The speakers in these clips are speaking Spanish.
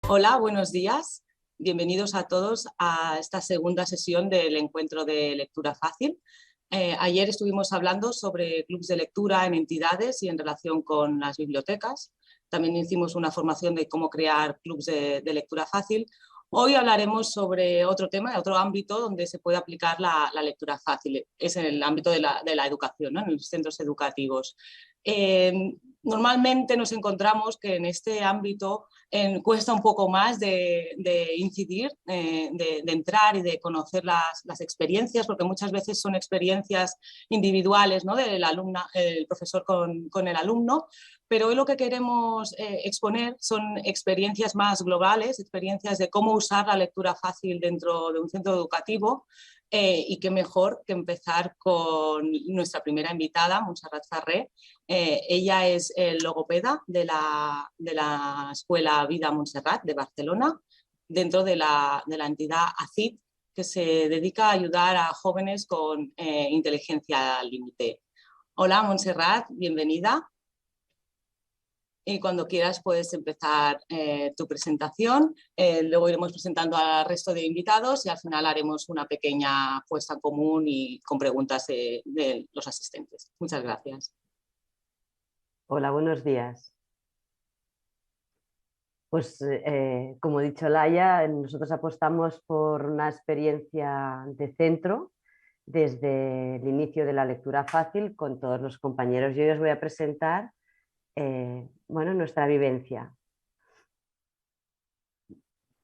Hola, buenos días. Bienvenidos a todos a esta segunda sesión del encuentro de lectura fácil. Ayer estuvimos hablando sobre clubes de lectura en entidades y en relación con las bibliotecas. También hicimos una formación de cómo crear clubes de lectura fácil. Hoy hablaremos sobre otro tema, otro ámbito donde se puede aplicar la lectura fácil. Es en el ámbito de la educación, ¿no? En los centros educativos. Normalmente nos encontramos que en este ámbito cuesta un poco más de incidir, de entrar y de conocer las experiencias, porque muchas veces son experiencias individuales, ¿no? Del alumna, el profesor con el alumno, pero hoy lo que queremos exponer son experiencias más globales, experiencias de cómo usar la lectura fácil dentro de un centro educativo. Y qué mejor que empezar con nuestra primera invitada, Montserrat Ferrer. Ella es logopeda de la Escuela Vida Montserrat de Barcelona, dentro de la entidad ACID, que se dedica a ayudar a jóvenes con inteligencia límite. Hola, Montserrat, bienvenida. Y cuando quieras puedes empezar tu presentación. Luego iremos presentando al resto de invitados y al final haremos una pequeña puesta en común y con preguntas de los asistentes. Muchas gracias. Hola, buenos días. Pues como ha dicho Laia, nosotros apostamos por una experiencia de centro desde el inicio de la lectura fácil con todos los compañeros. Yo os voy a presentar nuestra vivencia.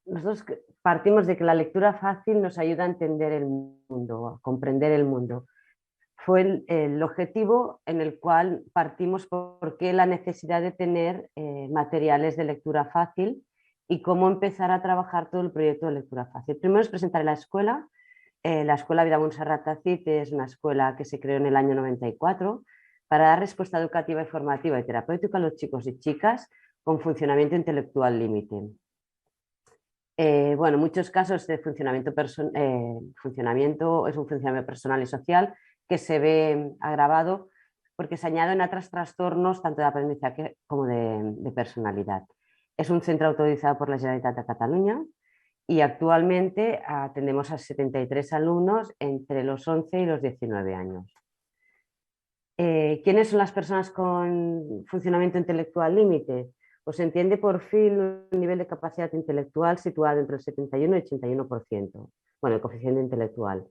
Nosotros partimos de que la lectura fácil nos ayuda a entender el mundo, a comprender el mundo. Fue el objetivo en el cual partimos porque la necesidad de tener materiales de lectura fácil y cómo empezar a trabajar todo el proyecto de lectura fácil. Primero os presentaré la escuela. La Escuela Vida Montserrat ACID es una escuela que se creó en el año 94 para dar respuesta educativa y formativa y terapéutica a los chicos y chicas con funcionamiento intelectual límite. Muchos casos de funcionamiento es un funcionamiento personal y social que se ve agravado porque se añaden otros trastornos tanto de aprendizaje como de personalidad. Es un centro autorizado por la Generalitat de Cataluña y actualmente atendemos a 73 alumnos entre los 11 y los 19 años. ¿Quiénes son las personas con funcionamiento intelectual límite? Pues se entiende por fin un nivel de capacidad intelectual situado entre el 71 y el 81%, bueno, el coeficiente intelectual,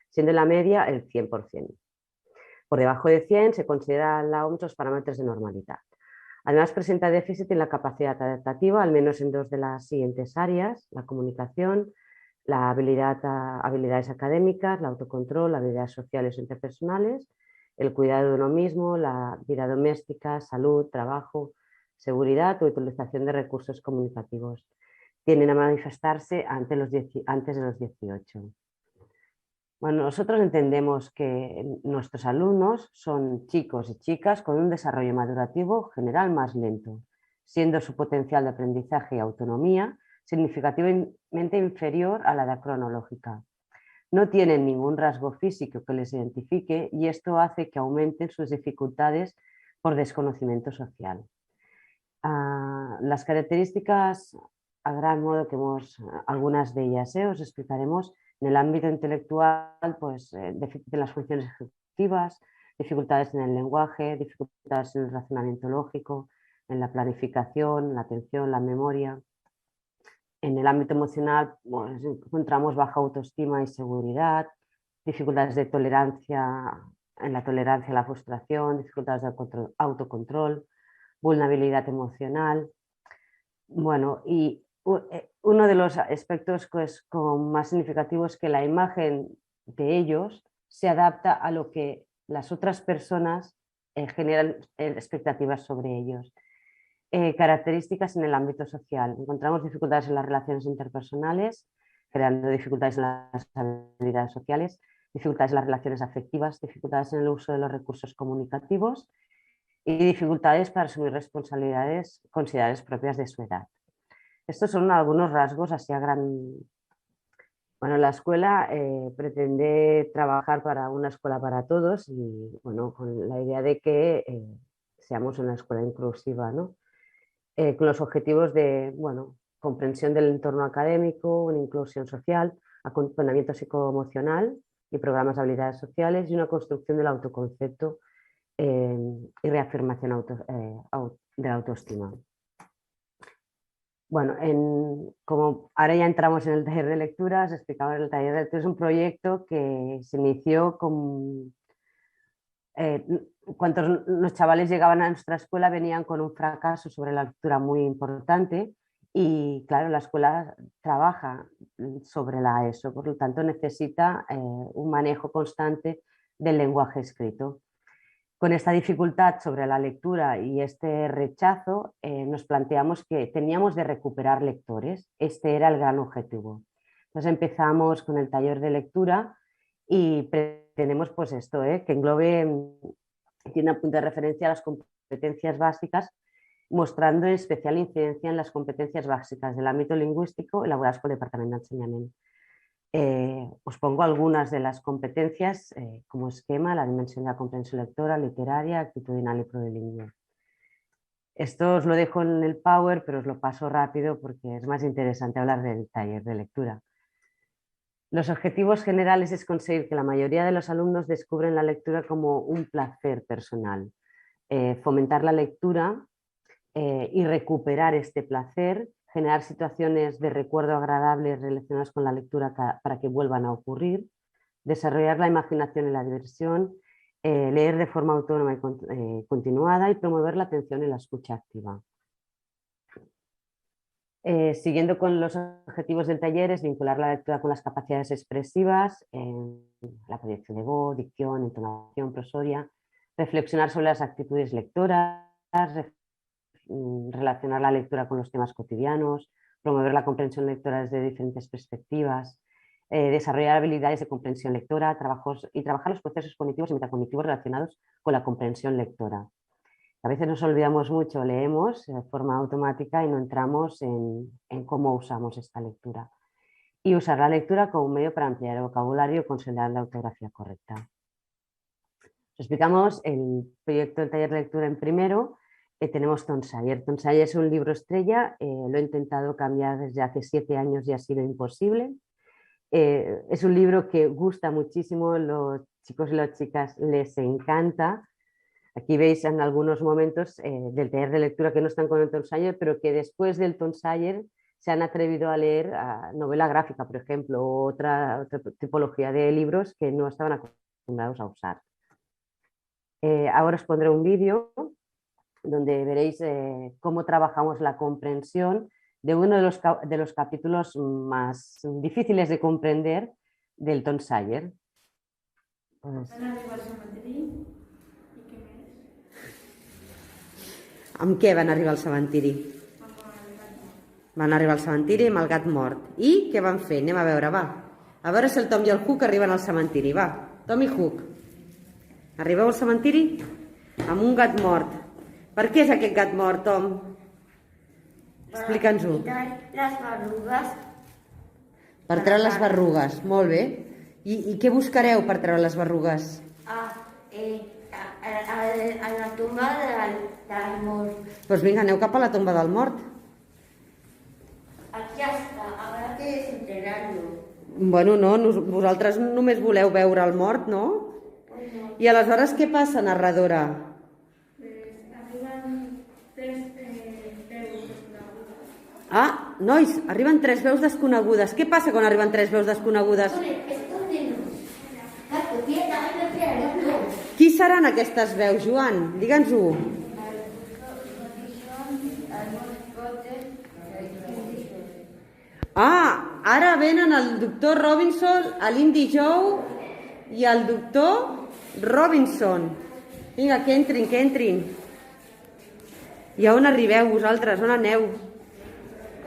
siendo la media el 100%. Por debajo de 100 se consideran la OMS los parámetros de normalidad. Además presenta déficit en la capacidad adaptativa, al menos en dos de las siguientes áreas: la comunicación, habilidades académicas, el autocontrol, habilidades sociales o interpersonales, el cuidado de uno mismo, la vida doméstica, salud, trabajo, seguridad o utilización de recursos comunicativos. Tienden a manifestarse antes de los 18. Bueno, nosotros entendemos que nuestros alumnos son chicos y chicas con un desarrollo madurativo general más lento, siendo su potencial de aprendizaje y autonomía significativamente inferior a la edad cronológica. No tienen ningún rasgo físico que les identifique y esto hace que aumenten sus dificultades por desconocimiento social. Las características, a gran modo que algunas de ellas os explicaremos. En el ámbito intelectual, pues déficit de las funciones ejecutivas, dificultades en el lenguaje, dificultades en el razonamiento lógico, en la planificación, la atención, la memoria. En el ámbito emocional pues, encontramos baja autoestima y seguridad, dificultades de tolerancia, en la tolerancia a la frustración, dificultades de autocontrol, vulnerabilidad emocional. Bueno, y uno de los aspectos pues, más significativos es que la imagen de ellos se adapta a lo que las otras personas generan expectativas sobre ellos. Características en el ámbito social. Encontramos dificultades en las relaciones interpersonales, creando dificultades en las habilidades sociales, dificultades en las relaciones afectivas, dificultades en el uso de los recursos comunicativos y dificultades para asumir responsabilidades consideradas propias de su edad. Estos son algunos rasgos así a gran... Bueno, la escuela pretende trabajar para una escuela para todos y bueno, con la idea de que seamos una escuela inclusiva, ¿no? Con los objetivos de, bueno, comprensión del entorno académico, una inclusión social, acompañamiento psicoemocional y programas de habilidades sociales y una construcción del autoconcepto y reafirmación de la autoestima. Bueno, como ahora ya entramos en el taller de lectura, os explicaba, el taller de lectura es un proyecto que se inició con... cuando los chavales llegaban a nuestra escuela venían con un fracaso sobre la lectura muy importante y claro, la escuela trabaja sobre la ESO, por lo tanto necesita un manejo constante del lenguaje escrito. Con esta dificultad sobre la lectura y este rechazo, nos planteamos que teníamos de recuperar lectores. Este era el gran objetivo. Entonces empezamos con el taller de lectura y pretendemos pues esto, que englobe, tiene un punto de referencia a las competencias básicas, mostrando especial incidencia en las competencias básicas del ámbito lingüístico elaboradas por el Departamento de Enseñamiento. Os pongo algunas de las competencias como esquema: la dimensión de la comprensión lectora, literaria, actitudinal y plurilingüe. Esto os lo dejo en el Power, pero os lo paso rápido porque es más interesante hablar del taller de lectura. Los objetivos generales es conseguir que la mayoría de los alumnos descubren la lectura como un placer personal, fomentar la lectura y recuperar este placer, generar situaciones de recuerdo agradables relacionadas con la lectura para que vuelvan a ocurrir, desarrollar la imaginación y la diversión, leer de forma autónoma y continuada y promover la atención y la escucha activa. Siguiendo con los objetivos del taller es vincular la lectura con las capacidades expresivas, la proyección de voz, dicción, entonación, prosodia, reflexionar sobre las actitudes lectoras, relacionar la lectura con los temas cotidianos, promover la comprensión lectora desde diferentes perspectivas, desarrollar habilidades de comprensión lectora y trabajar los procesos cognitivos y metacognitivos relacionados con la comprensión lectora. A veces nos olvidamos mucho, leemos de forma automática y no entramos en cómo usamos esta lectura. Y usar la lectura como un medio para ampliar el vocabulario y consolidar la ortografía correcta. Os explicamos el proyecto del taller de lectura en primero. Tenemos Tom Sawyer. Tom Sawyer es un libro estrella, lo he intentado cambiar desde hace 7 años y ha sido imposible. Es un libro que gusta muchísimo, los chicos y las chicas les encanta. Aquí veis en algunos momentos del taller de lectura que no están con el Tom Sawyer, pero que después del Tom Sawyer se han atrevido a leer novela gráfica, por ejemplo, o otra tipología de libros que no estaban acostumbrados a usar. Ahora os pondré un vídeo donde veréis cómo trabajamos la comprensión de uno de los capítulos más difíciles de comprender del Tom Sawyer. Amb què van arribar al cementiri? Van arribar al cementiri amb el gat mort. I què van fer? Anem a veure, va. A veure si el Tom i el Hook arriben al cementiri. Va, Tom i Hook. Arribeu al cementiri amb un gat mort. Per què és aquest gat mort, Tom? Explica'ns-ho. Les berrugues. Per treure les berrugues, molt bé. I què buscareu per treure les berrugues? A la tomba del mort. Doncs vinga, aneu cap a la tomba del mort. Aquí està, habrá que desenterrarlo. Bueno, no, vosaltres només voleu veure el mort, no? I aleshores què passa, narradora? Arriben 3 veus desconegudes. Nois, arriben 3 veus desconegudes. Què passa quan arriben 3 veus desconegudes? Qui seran aquestes veus, Joan? Digue'ns-ho. Ara venen el doctor Robinson, l'Indy Joe i el doctor Robinson. Vinga, que entrin. I a on arribeu vosaltres? On aneu?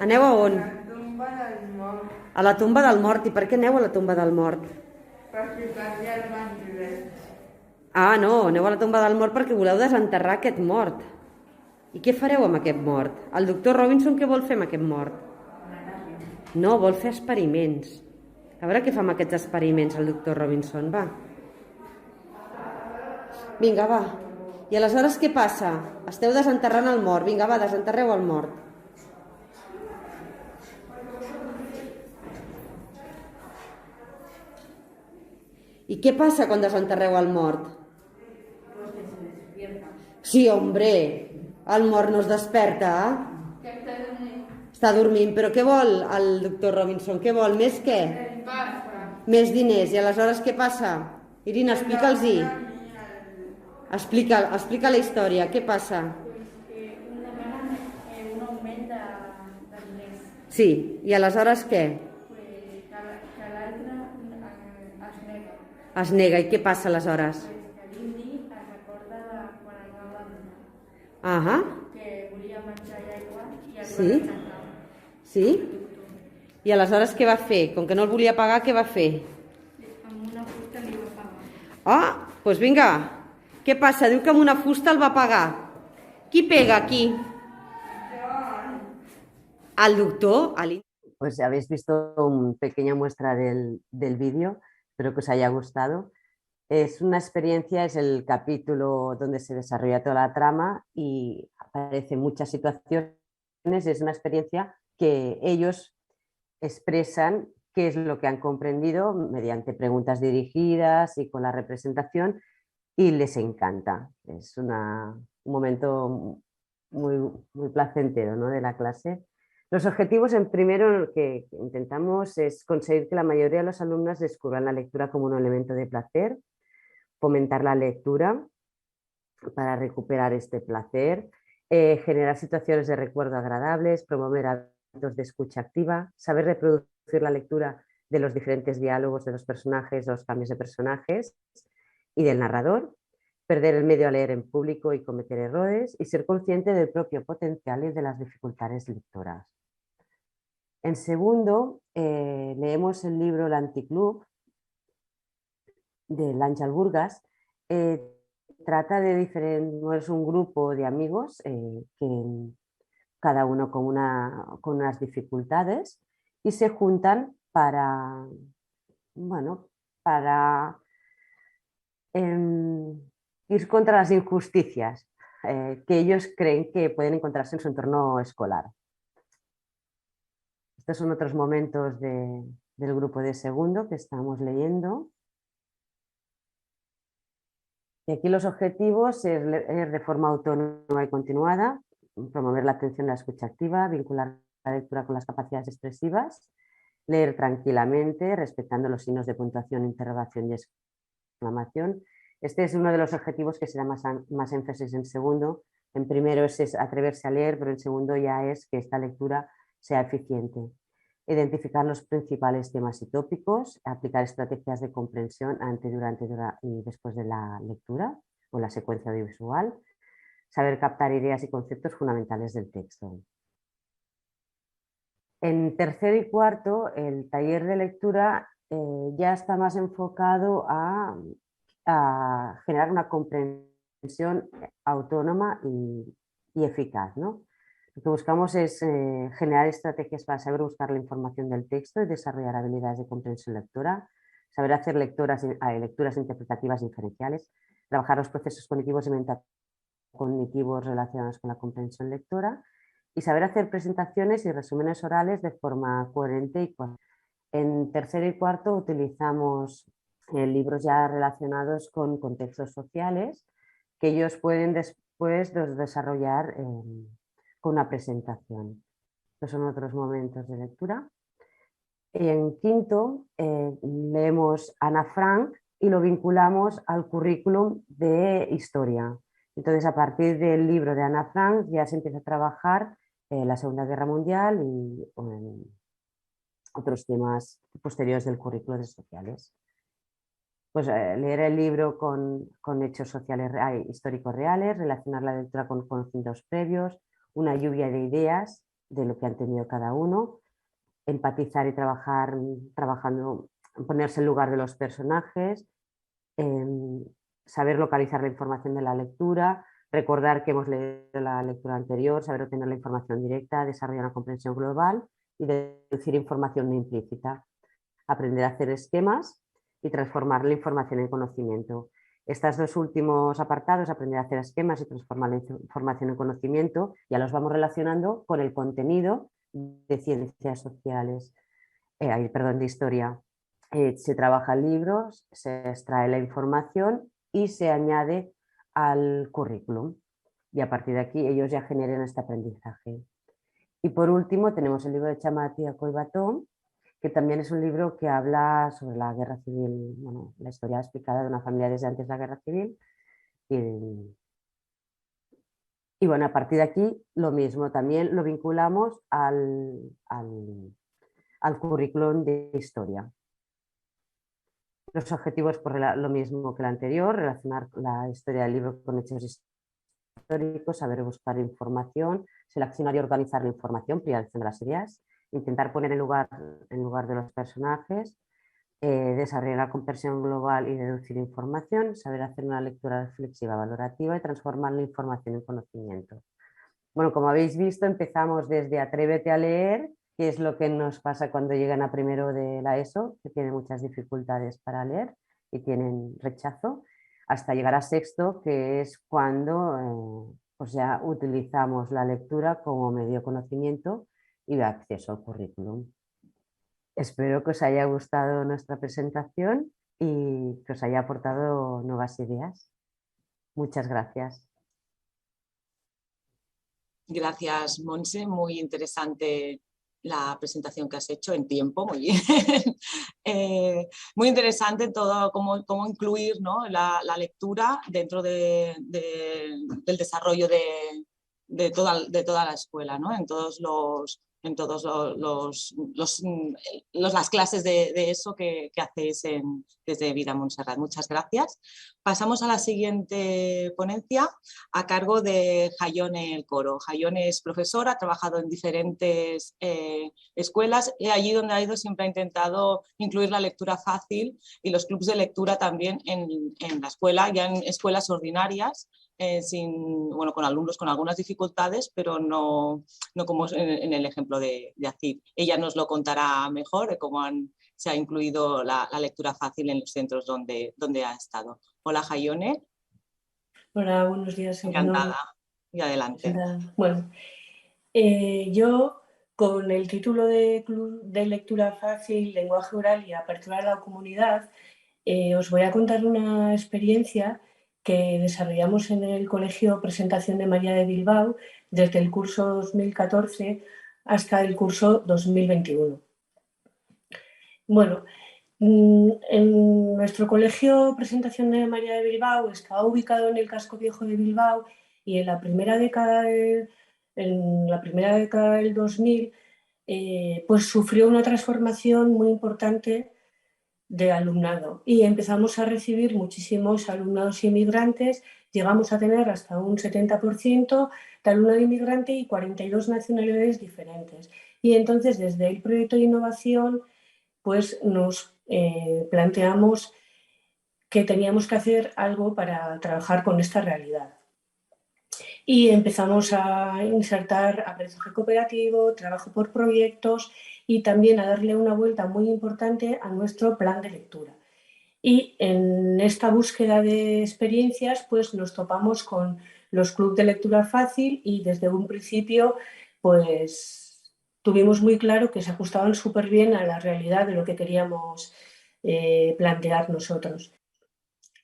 Aneu a on? A la tomba del mort. A la tomba del mort. I per què aneu a la tomba del mort? Perquè allà el van divertir. No, aneu a la tomba del mort perquè voleu desenterrar aquest mort. I què fareu amb aquest mort? El doctor Robinson què vol fer amb aquest mort? No, vol fer experiments. A veure què fa amb aquests experiments el doctor Robinson, va. Vinga, va. I aleshores què passa? Esteu desenterrant el mort. Vinga, va, desenterreu el mort. ¿Y què passa quan desenterreu el mort? Pues que se despierta. Sí, hombre, el mort no es desperta. Que está dormint. Està dormint, però què vol el doctor Robinson? Què vol? Més què? El pasta. Més diners. I aleshores què passa? Irina, explica'ls-hi. Explica la història. Què passa? Pues un demana un augment de diners. Sí, i aleshores què? Pues que l'altre es nega. Es nega. I què passa aleshores? Pues que l'indi es recorda de quan el va abandonar. Ahà, Que volia menjar i aigua i el Sí? va aixecar. sí? I aleshores què va fer? Com que no el volia pagar, què va fer? Amb una fusta li va pagar. Ah, doncs vinga. Què passa? Diu que amb una fusta el va pagar. Qui pega aquí? ¿Al doctor? Pues habéis visto una pequeña muestra del vídeo, espero que os haya gustado. Es una experiencia, es el capítulo donde se desarrolla toda la trama y aparecen muchas situaciones. Es una experiencia que ellos expresan qué es lo que han comprendido mediante preguntas dirigidas y con la representación y les encanta. Es un momento muy placentero, ¿no?, de la clase. Los objetivos, en primero, que intentamos es conseguir que la mayoría de los alumnos descubran la lectura como un elemento de placer, fomentar la lectura para recuperar este placer, generar situaciones de recuerdo agradables, promover hábitos de escucha activa, saber reproducir la lectura de los diferentes diálogos de los personajes, los cambios de personajes y del narrador, perder el miedo a leer en público y cometer errores y ser consciente del propio potencial y de las dificultades lectoras. En segundo, leemos el libro El Anticlub de L'Àngel Burgas. Trata de es un grupo de amigos que cada uno con unas dificultades y se juntan para ir contra las injusticias que ellos creen que pueden encontrarse en su entorno escolar. Estos son otros momentos del grupo de segundo que estamos leyendo. Y aquí los objetivos es leer de forma autónoma y continuada, promover la atención a la escucha activa, vincular la lectura con las capacidades expresivas, leer tranquilamente, respetando los signos de puntuación, interrogación y exclamación. Este es uno de los objetivos que se da más énfasis en segundo. En primero es atreverse a leer, pero en segundo ya es que esta lectura sea eficiente. Identificar los principales temas y tópicos, aplicar estrategias de comprensión antes, durante y después de la lectura o la secuencia audiovisual, saber captar ideas y conceptos fundamentales del texto. En tercero y cuarto, el taller de lectura ya está más enfocado a generar una comprensión autónoma y eficaz, ¿no? Lo que buscamos es generar estrategias para saber buscar la información del texto y desarrollar habilidades de comprensión lectora, saber hacer lecturas interpretativas diferenciales, trabajar los procesos cognitivos y metacognitivos relacionados con la comprensión lectora y saber hacer presentaciones y resúmenes orales de forma coherente y coherente. En tercero y cuarto utilizamos libros ya relacionados con contextos sociales que ellos pueden después desarrollar con una presentación. Estos son otros momentos de lectura. En quinto leemos Ana Frank y lo vinculamos al currículum de historia. Entonces, a partir del libro de Ana Frank ya se empieza a trabajar la Segunda Guerra Mundial y otros temas posteriores del currículo de sociales. Pues leer el libro con hechos sociales históricos reales, relacionar la lectura con conocimientos previos, una lluvia de ideas de lo que han tenido cada uno, empatizar y trabajando, ponerse en lugar de los personajes, saber localizar la información de la lectura, recordar que hemos leído la lectura anterior, saber obtener la información directa, desarrollar una comprensión global y deducir información no implícita, aprender a hacer esquemas y transformar la información en conocimiento. Estos dos últimos apartados, aprender a hacer esquemas y transformar la información en conocimiento, ya los vamos relacionando con el contenido de ciencias sociales, de historia. Se trabaja el libro, se extrae la información y se añade al currículum. Y a partir de aquí ellos ya generan este aprendizaje. Y por último tenemos el libro de Chamatia Coibató, que también es un libro que habla sobre la guerra civil, bueno, la historia explicada de una familia desde antes de la guerra civil. Y bueno, a partir de aquí lo mismo, también lo vinculamos al currículum de historia. Los objetivos, por lo mismo que el anterior, relacionar la historia del libro con hechos históricos, saber buscar información, seleccionar y organizar la información, priorización de las ideas, intentar poner en lugar de los personajes, desarrollar la comprensión global y deducir información, saber hacer una lectura reflexiva, valorativa y transformar la información en conocimiento. Bueno, como habéis visto, empezamos desde Atrévete a leer, que es lo que nos pasa cuando llegan a primero de la ESO, que tienen muchas dificultades para leer y tienen rechazo, hasta llegar a sexto, que es cuando pues ya utilizamos la lectura como medio de conocimiento y de acceso al currículum. Espero que os haya gustado nuestra presentación y que os haya aportado nuevas ideas. Muchas gracias. Gracias, Monse. Muy interesante la presentación que has hecho en tiempo, muy bien. Muy interesante todo cómo incluir, ¿no?, la lectura dentro del desarrollo de toda la escuela, ¿no?, en todos las clases de eso que hacéis desde Vida Montserrat. Muchas gracias. Pasamos a la siguiente ponencia a cargo de Jaione El Coro. Jaione es profesora, ha trabajado en diferentes escuelas y allí donde ha ido siempre ha intentado incluir la lectura fácil y los clubs de lectura también en la escuela, ya en escuelas ordinarias, con alumnos con algunas dificultades, pero no como en el ejemplo de ACID. Ella nos lo contará mejor de cómo se ha incluido la lectura fácil en los centros donde ha estado. Hola, Jaione. Hola, buenos días. Encantada. Y adelante. Bueno, yo con el título de Club de Lectura Fácil, Lenguaje Oral y Apertura a la Comunidad, os voy a contar una experiencia que desarrollamos en el Colegio Presentación de María de Bilbao desde el curso 2014 hasta el curso 2021. Bueno, en nuestro Colegio Presentación de María de Bilbao está ubicado en el casco viejo de Bilbao y en la primera década del 2000 pues sufrió una transformación muy importante de alumnado y empezamos a recibir muchísimos alumnados inmigrantes, llegamos a tener hasta un 70% de alumnado inmigrante y 42 nacionalidades diferentes. Y entonces desde el proyecto de innovación pues nos planteamos que teníamos que hacer algo para trabajar con esta realidad. Y empezamos a insertar aprendizaje cooperativo, trabajo por proyectos y también a darle una vuelta muy importante a nuestro plan de lectura. Y en esta búsqueda de experiencias pues nos topamos con los clubes de lectura fácil y desde un principio pues tuvimos muy claro que se ajustaban súper bien a la realidad de lo que queríamos plantear nosotros.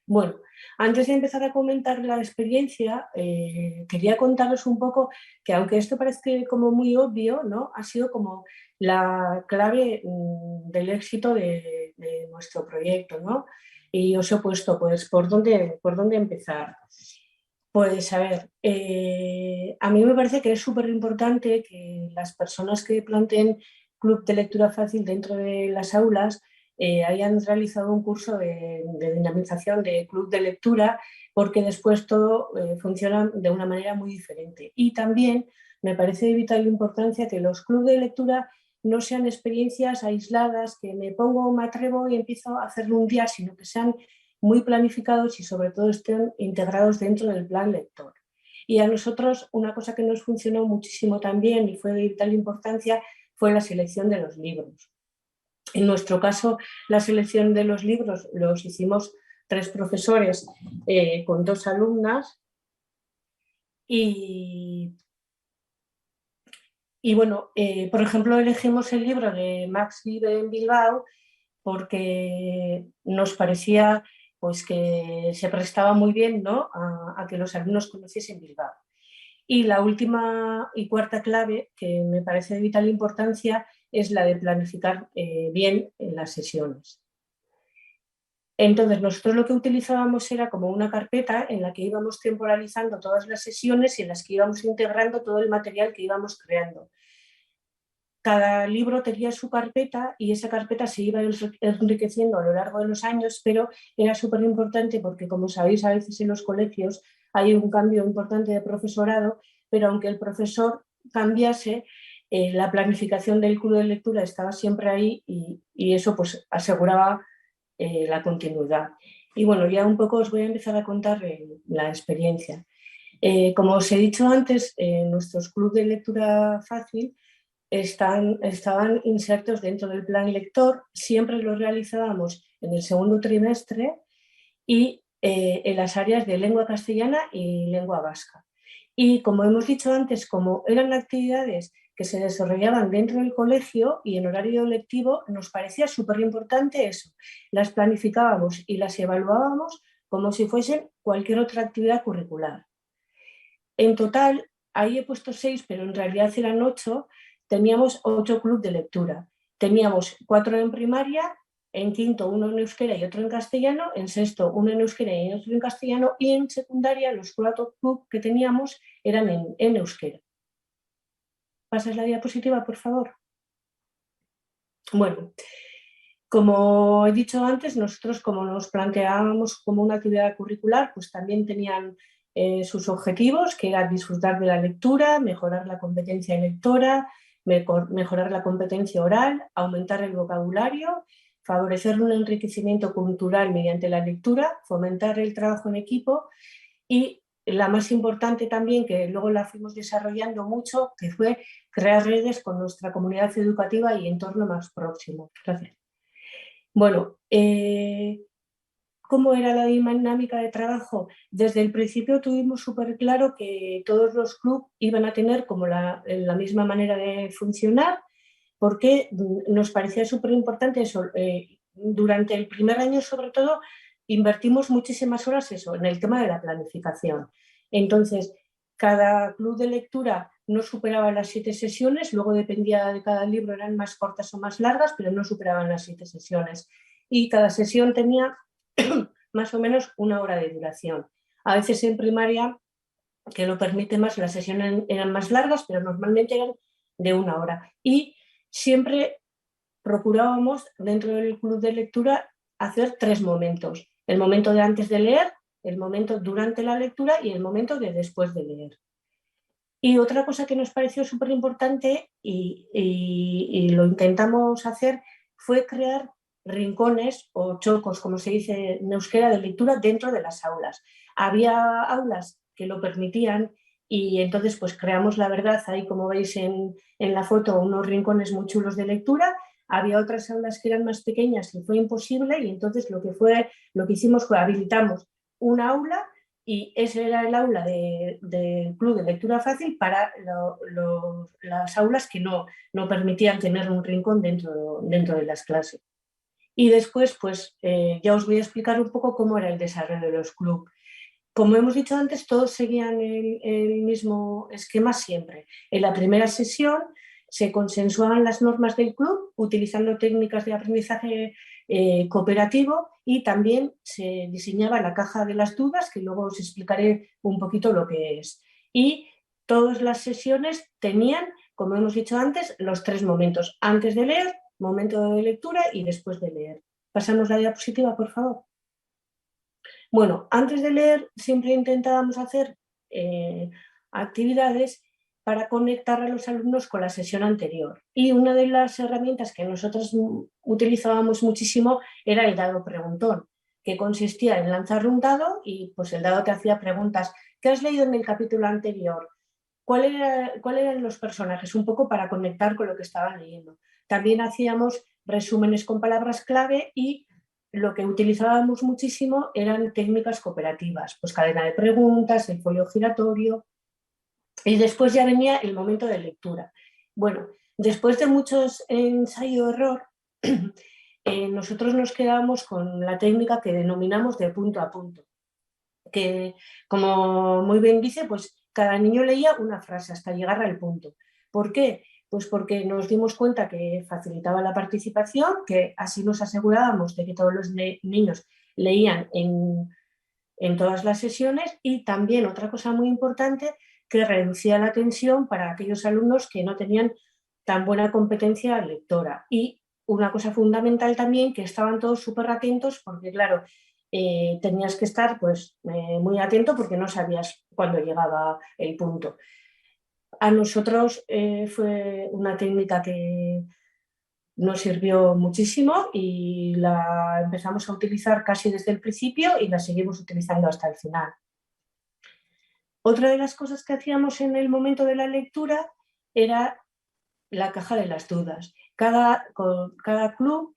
Bueno, antes de empezar a comentar la experiencia, quería contaros un poco que aunque esto parece como muy obvio, ¿no?, ha sido como la clave del éxito de nuestro proyecto, ¿no? Y os he puesto, pues, ¿por dónde empezar? Pues, a ver, a mí me parece que es súper importante que las personas que planteen club de lectura fácil dentro de las aulas hayan realizado un curso de dinamización de club de lectura, porque después todo funciona de una manera muy diferente. Y también me parece de vital importancia que los clubes de lectura no sean experiencias aisladas, que me pongo, me atrevo y empiezo a hacerlo un día, sino que sean muy planificados y sobre todo estén integrados dentro del plan lector. Y a nosotros una cosa que nos funcionó muchísimo también y fue de vital importancia fue la selección de los libros. En nuestro caso, la selección de los libros los hicimos 3 profesores con 2 alumnas y bueno, por ejemplo, elegimos el libro de Max Vive en Bilbao porque nos parecía pues, que se prestaba muy bien, ¿no?, a que los alumnos conociesen Bilbao. Y la última y cuarta clave, que me parece de vital importancia, es la de planificar bien las sesiones. Entonces, nosotros lo que utilizábamos era como una carpeta en la que íbamos temporalizando todas las sesiones y en las que íbamos integrando todo el material que íbamos creando. Cada libro tenía su carpeta y esa carpeta se iba enriqueciendo a lo largo de los años, pero era súper importante porque, como sabéis, a veces en los colegios hay un cambio importante de profesorado, pero aunque el profesor cambiase, la planificación del club de lectura estaba siempre ahí y eso pues aseguraba la continuidad. Y bueno, ya un poco os voy a empezar a contar la experiencia. Como os he dicho antes, nuestros clubes de lectura fácil estaban insertos dentro del plan lector, siempre lo realizábamos en el segundo trimestre y en las áreas de lengua castellana y lengua vasca. Y como hemos dicho antes, como eran actividades que se desarrollaban dentro del colegio y en horario lectivo, nos parecía súper importante eso. Las planificábamos y las evaluábamos como si fuesen cualquier otra actividad curricular. En total, ahí he puesto 6, pero en realidad eran 8, teníamos 8 clubes de lectura. Teníamos 4 en primaria, en quinto 1 en euskera y otro en castellano, en sexto 1 en euskera y otro en castellano, y en secundaria los 4 clubes que teníamos eran en euskera. ¿Pasas la diapositiva, por favor? Bueno, como he dicho antes, nosotros como nos planteábamos como una actividad curricular, pues también tenían sus objetivos, que era disfrutar de la lectura, mejorar la competencia lectora, mejorar la competencia oral, aumentar el vocabulario, favorecer un enriquecimiento cultural mediante la lectura, fomentar el trabajo en equipo y la más importante también, que luego la fuimos desarrollando mucho, que fue crear redes con nuestra comunidad educativa y entorno más próximo. Gracias. Bueno, ¿cómo era la dinámica de trabajo? Desde el principio tuvimos súper claro que todos los clubes iban a tener como la misma manera de funcionar, porque nos parecía súper importante eso. Durante el primer año, sobre todo, invertimos muchísimas horas eso, en el tema de la planificación. Entonces, cada club de lectura no superaba las 7 sesiones, luego dependía de cada libro, eran más cortas o más largas, pero no superaban las 7 sesiones. Y cada sesión tenía más o menos 1 hora de duración. A veces en primaria, que lo permite más, las sesiones eran más largas, pero normalmente eran de 1 hora. Y siempre procurábamos dentro del club de lectura hacer 3 momentos. El momento de antes de leer, el momento durante la lectura y el momento de después de leer. Y otra cosa que nos pareció súper importante y lo intentamos hacer fue crear rincones o chocos, como se dice en euskera, de lectura dentro de las aulas. Había aulas que lo permitían y entonces pues creamos, la verdad, ahí como veis en la foto, unos rincones muy chulos de lectura. Había otras aulas que eran más pequeñas y fue imposible y entonces lo que hicimos fue habilitamos una aula y ese era el aula del club de lectura fácil para las aulas que no permitían tener un rincón dentro de las clases. Y después, pues ya os voy a explicar un poco cómo era el desarrollo de los clubes. Como hemos dicho antes, todos seguían el mismo esquema siempre. En la primera sesión se consensuaban las normas del club utilizando técnicas de aprendizaje cooperativo y también se diseñaba la caja de las dudas, que luego os explicaré un poquito lo que es. Y todas las sesiones tenían, como hemos dicho antes, los 3 momentos: antes de leer, momento de lectura y después de leer. Pasamos la diapositiva, por favor. Bueno, antes de leer siempre intentábamos hacer actividades para conectar a los alumnos con la sesión anterior. Y una de las herramientas que nosotros utilizábamos muchísimo era el dado preguntón, que consistía en lanzar un dado y pues el dado te hacía preguntas. ¿Qué has leído en el capítulo anterior? ¿Cuáles eran los personajes? Un poco para conectar con lo que estaban leyendo. También hacíamos resúmenes con palabras clave y lo que utilizábamos muchísimo eran técnicas cooperativas, pues cadena de preguntas, el folio giratorio, y después ya venía el momento de lectura. Bueno, después de muchos ensayo-error, nosotros nos quedábamos con la técnica que denominamos de punto a punto, que como muy bien dice, pues cada niño leía una frase hasta llegar al punto. ¿Por qué? Pues porque nos dimos cuenta que facilitaba la participación, que así nos asegurábamos de que todos los niños leían en todas las sesiones, y también otra cosa muy importante, que reducía la tensión para aquellos alumnos que no tenían tan buena competencia lectora. Y una cosa fundamental también, que estaban todos súper atentos, porque claro, tenías que estar pues, muy atento porque no sabías cuándo llegaba el punto. A nosotros fue una técnica que nos sirvió muchísimo y la empezamos a utilizar casi desde el principio y la seguimos utilizando hasta el final. Otra de las cosas que hacíamos en el momento de la lectura era la caja de las dudas. Cada club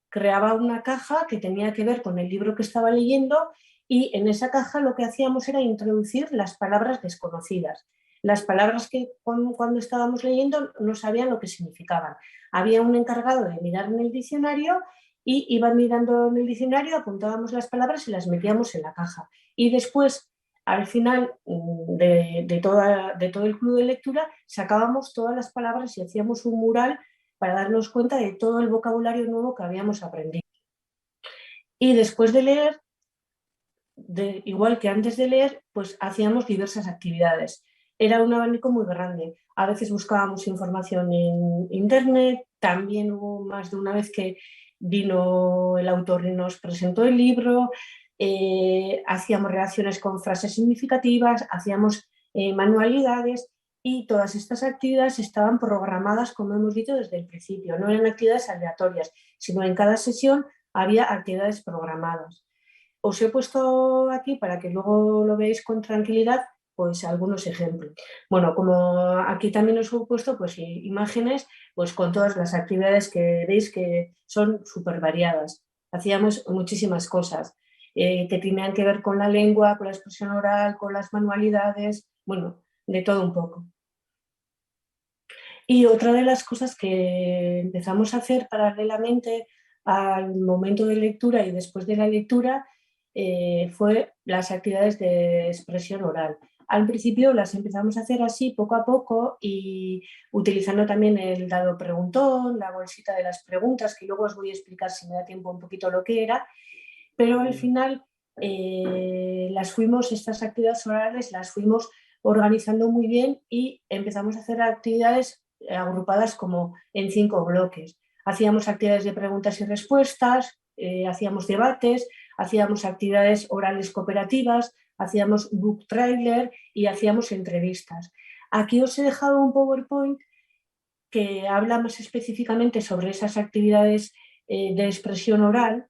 creaba una caja que tenía que ver con el libro que estaba leyendo, y en esa caja lo que hacíamos era introducir las palabras desconocidas. Las palabras que cuando estábamos leyendo no sabían lo que significaban. Había un encargado de mirar en el diccionario y iban mirando en el diccionario, apuntábamos las palabras y las metíamos en la caja. Y después, al final de todo el club de lectura, sacábamos todas las palabras y hacíamos un mural para darnos cuenta de todo el vocabulario nuevo que habíamos aprendido. Y después de leer, igual que antes de leer, pues hacíamos diversas actividades. Era un abanico muy grande. A veces buscábamos información en internet, también hubo más de una vez que vino el autor y nos presentó el libro, hacíamos relaciones con frases significativas, hacíamos manualidades, y todas estas actividades estaban programadas, como hemos dicho, desde el principio. No eran actividades aleatorias, sino en cada sesión había actividades programadas. Os he puesto aquí, para que luego lo veáis con tranquilidad, pues algunos ejemplos. Bueno, como aquí también os he puesto pues imágenes, pues con todas las actividades que veis, que son súper variadas. Hacíamos muchísimas cosas que tenían que ver con la lengua, con la expresión oral, con las manualidades, bueno, de todo un poco. Y otra de las cosas que empezamos a hacer paralelamente al momento de lectura y después de la lectura fue las actividades de expresión oral. Al principio las empezamos a hacer así poco a poco, y utilizando también el dado preguntón, la bolsita de las preguntas, que luego os voy a explicar, si me da tiempo, un poquito lo que era, pero al final estas actividades orales las fuimos organizando muy bien, y empezamos a hacer actividades agrupadas como en 5 bloques. Hacíamos actividades de preguntas y respuestas, hacíamos debates, hacíamos actividades orales cooperativas, hacíamos book trailer y hacíamos entrevistas. Aquí os he dejado un PowerPoint que habla más específicamente sobre esas actividades de expresión oral,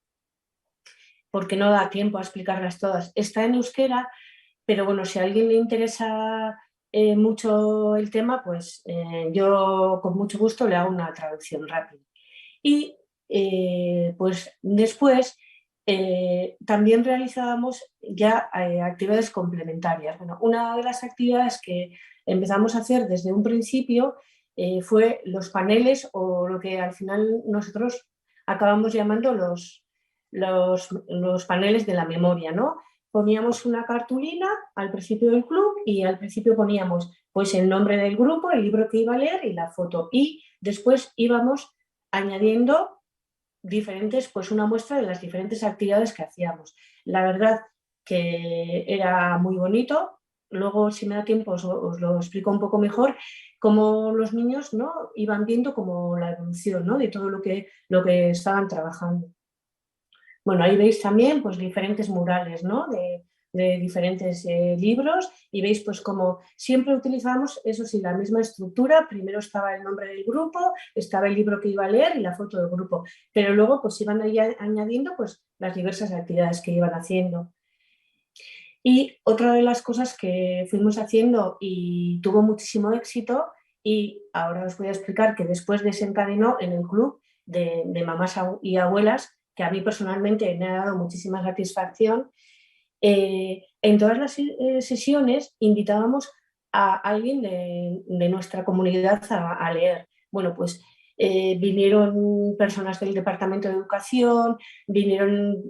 porque no da tiempo a explicarlas todas. Está en euskera, pero bueno, si a alguien le interesa mucho el tema, pues yo con mucho gusto le hago una traducción rápida. Y pues después también realizábamos ya actividades complementarias. Bueno, una de las actividades que empezamos a hacer desde un principio fue los paneles, o lo que al final nosotros acabamos llamando los paneles de la memoria, ¿no? Poníamos una cartulina al principio del club, y al principio poníamos pues el nombre del grupo, el libro que iba a leer y la foto, y después íbamos añadiendo pues una muestra de las diferentes actividades que hacíamos. La verdad que era muy bonito. Luego, si me da tiempo, os lo explico un poco mejor, cómo los niños, ¿no?, iban viendo como la evolución, ¿no?, de todo lo que estaban trabajando. Bueno, ahí veis también pues diferentes murales, ¿no?, de diferentes libros, y veis pues como siempre utilizamos, eso sí, la misma estructura. Primero estaba el nombre del grupo, estaba el libro que iba a leer y la foto del grupo, pero luego pues iban añadiendo pues las diversas actividades que iban haciendo. Y otra de las cosas que fuimos haciendo y tuvo muchísimo éxito, y ahora os voy a explicar, que después desencadenó en el club de mamás y abuelas, que a mí personalmente me ha dado muchísima satisfacción. En todas las sesiones invitábamos a alguien de nuestra comunidad a leer. Bueno, pues Vinieron personas del Departamento de Educación, vinieron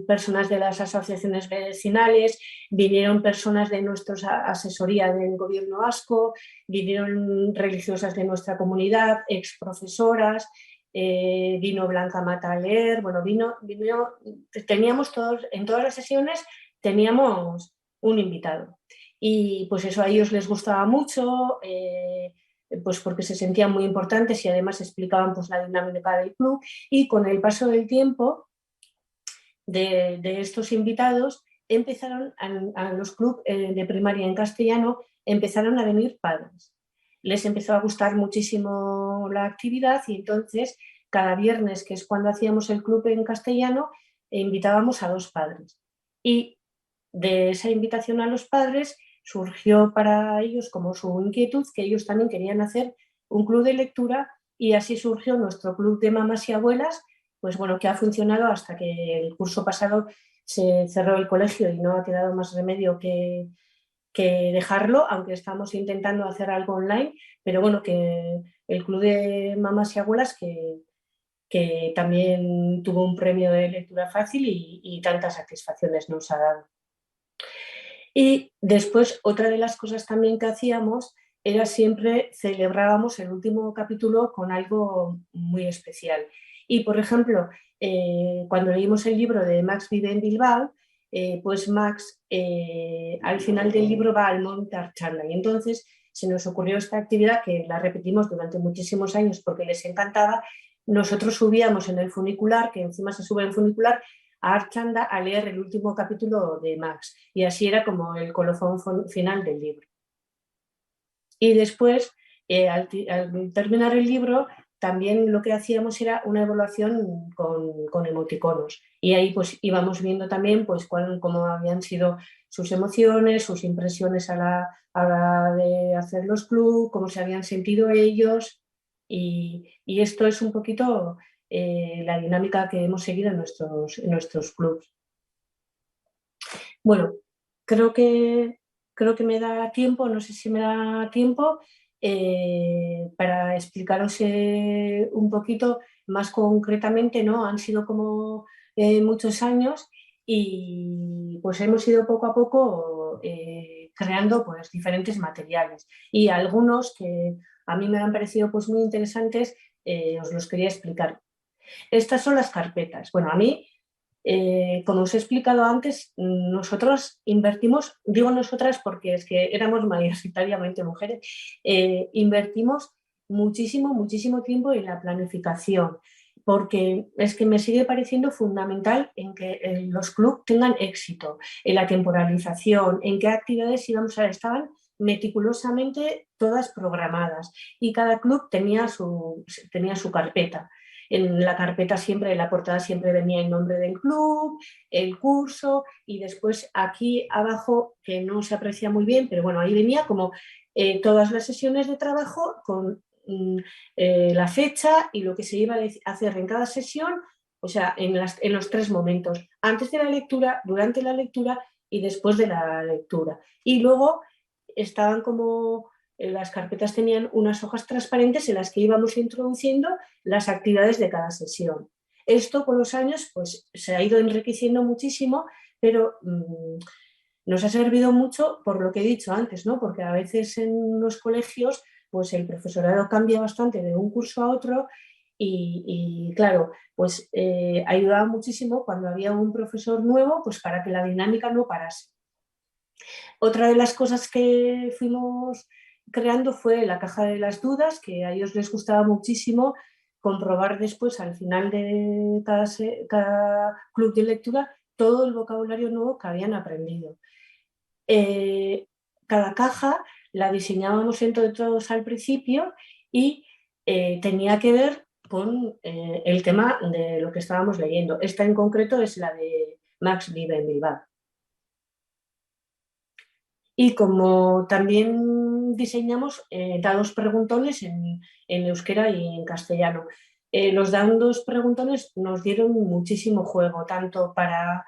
personas de las asociaciones vecinales, vinieron personas de nuestra asesoría del gobierno vasco, vinieron religiosas de nuestra comunidad, exprofesoras, vino Blanca Mata a leer, bueno, teníamos todos, en todas las sesiones teníamos un invitado. Y pues eso a ellos les gustaba mucho, pues porque se sentían muy importantes y además explicaban pues la dinámica del club, y con el paso del tiempo de estos invitados empezaron a los clubes de primaria en castellano, empezaron a venir padres. Les empezó a gustar muchísimo la actividad y entonces cada viernes, que es cuando hacíamos el club en castellano, invitábamos a 2 padres. Y de esa invitación a los padres surgió para ellos como su inquietud que ellos también querían hacer un club de lectura, y así surgió nuestro club de mamás y abuelas, pues bueno, que ha funcionado hasta que el curso pasado se cerró el colegio y no ha quedado más remedio que dejarlo, aunque estamos intentando hacer algo online, pero bueno, que el club de mamás y abuelas que también tuvo un premio de lectura fácil y tantas satisfacciones nos ha dado. Y después, otra de las cosas también que hacíamos era siempre celebrábamos el último capítulo con algo muy especial. Y, por ejemplo, cuando leímos el libro de Max vive en Bilbao, pues Max al final del libro va al monte Archanda. Y entonces se nos ocurrió esta actividad que la repetimos durante muchísimos años porque les encantaba. Nosotros subíamos en el funicular, que encima se sube en funicular, a Archanda a leer el último capítulo de Max, y así era como el colofón final del libro. Y después, al terminar el libro, también lo que hacíamos era una evaluación con emoticonos, y ahí pues íbamos viendo también pues cómo habían sido sus emociones, sus impresiones a la hora de hacer los clubs, cómo se habían sentido ellos, y esto es un poquito la dinámica que hemos seguido en nuestros clubs. Bueno, creo que me da tiempo, no sé si me da tiempo para explicaros un poquito más concretamente, ¿no? Han sido como muchos años y pues hemos ido poco a poco creando pues diferentes materiales, y algunos que a mí me han parecido pues muy interesantes os los quería explicar. Estas son las carpetas. Bueno, a mí, como os he explicado antes, nosotros invertimos, digo nosotras porque es que éramos mayoritariamente mujeres, invertimos muchísimo tiempo en la planificación, porque es que me sigue pareciendo fundamental en que los clubs tengan éxito, en la temporalización, en qué actividades íbamos a estar, estaban meticulosamente todas programadas, y cada club tenía su carpeta. En la carpeta siempre, en la portada siempre venía el nombre del club, el curso, y después aquí abajo, que no se aprecia muy bien, pero bueno, ahí venía como todas las sesiones de trabajo con la fecha y lo que se iba a hacer en cada sesión, o sea, en los 3 momentos, antes de la lectura, durante la lectura y después de la lectura. Y luego estaban como... Las carpetas tenían unas hojas transparentes en las que íbamos introduciendo las actividades de cada sesión. Esto con los años pues, se ha ido enriqueciendo muchísimo, pero nos ha servido mucho por lo que he dicho antes, ¿no? Porque a veces en los colegios pues, el profesorado cambia bastante de un curso a otro y claro, pues ayudaba muchísimo cuando había un profesor nuevo pues, para que la dinámica no parase. Otra de las cosas que fuimos creando fue la caja de las dudas, que a ellos les gustaba muchísimo comprobar después al final de cada club de lectura todo el vocabulario nuevo que habían aprendido. Cada caja la diseñábamos entre todos al principio y tenía que ver con el tema de lo que estábamos leyendo. Esta en concreto es la de Max vive en Bilbao. Y como también diseñamos dados preguntones en euskera y en castellano. Los dados preguntones nos dieron muchísimo juego, tanto para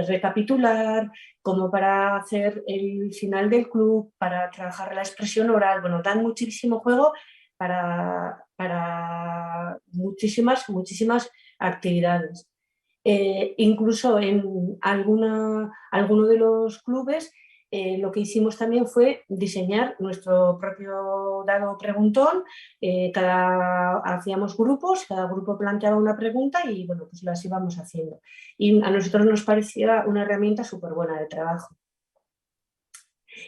recapitular como para hacer el final del club, para trabajar la expresión oral. Bueno, dan muchísimo juego para para muchísimas actividades. Incluso en alguno de los clubes lo que hicimos también fue diseñar nuestro propio dado preguntón. Hacíamos grupos, cada grupo planteaba una pregunta y bueno, pues las íbamos haciendo. Y a nosotros nos parecía una herramienta súper buena de trabajo.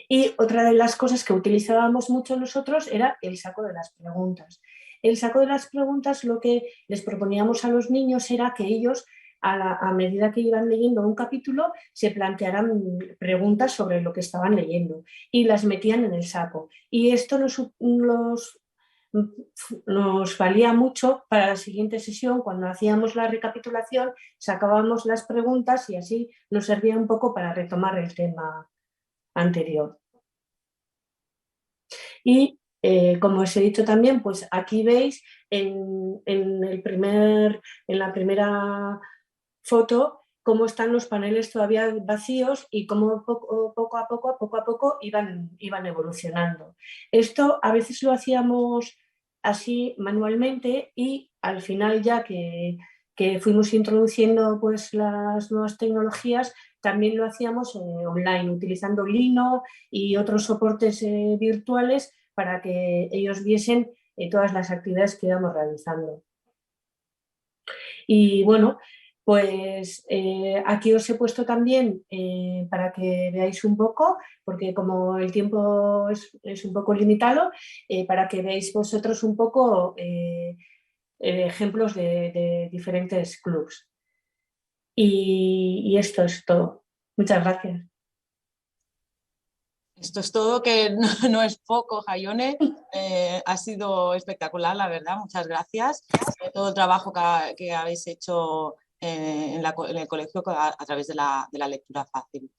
Y otra de las cosas que utilizábamos mucho nosotros era el saco de las preguntas. El saco de las preguntas, lo que les proponíamos a los niños era que ellos, a medida que iban leyendo un capítulo, se plantearan preguntas sobre lo que estaban leyendo y las metían en el saco. Y esto nos valía mucho para la siguiente sesión. Cuando hacíamos la recapitulación, sacábamos las preguntas y así nos servía un poco para retomar el tema anterior. Y como os he dicho también, pues aquí veis en la primera foto cómo están los paneles todavía vacíos y cómo poco a poco iban evolucionando. Esto a veces lo hacíamos así manualmente y al final, ya que fuimos introduciendo pues las nuevas tecnologías, también lo hacíamos online, utilizando Lino y otros soportes virtuales para que ellos viesen todas las actividades que íbamos realizando. Y bueno, pues aquí os he puesto también para que veáis un poco, porque como el tiempo es un poco limitado, para que veáis vosotros un poco ejemplos de diferentes clubs. Y esto es todo. Muchas gracias. Esto es todo, que no es poco, Jaione. Ha sido espectacular, la verdad. Muchas gracias. Todo el trabajo que habéis hecho en el colegio a través de la lectura fácil.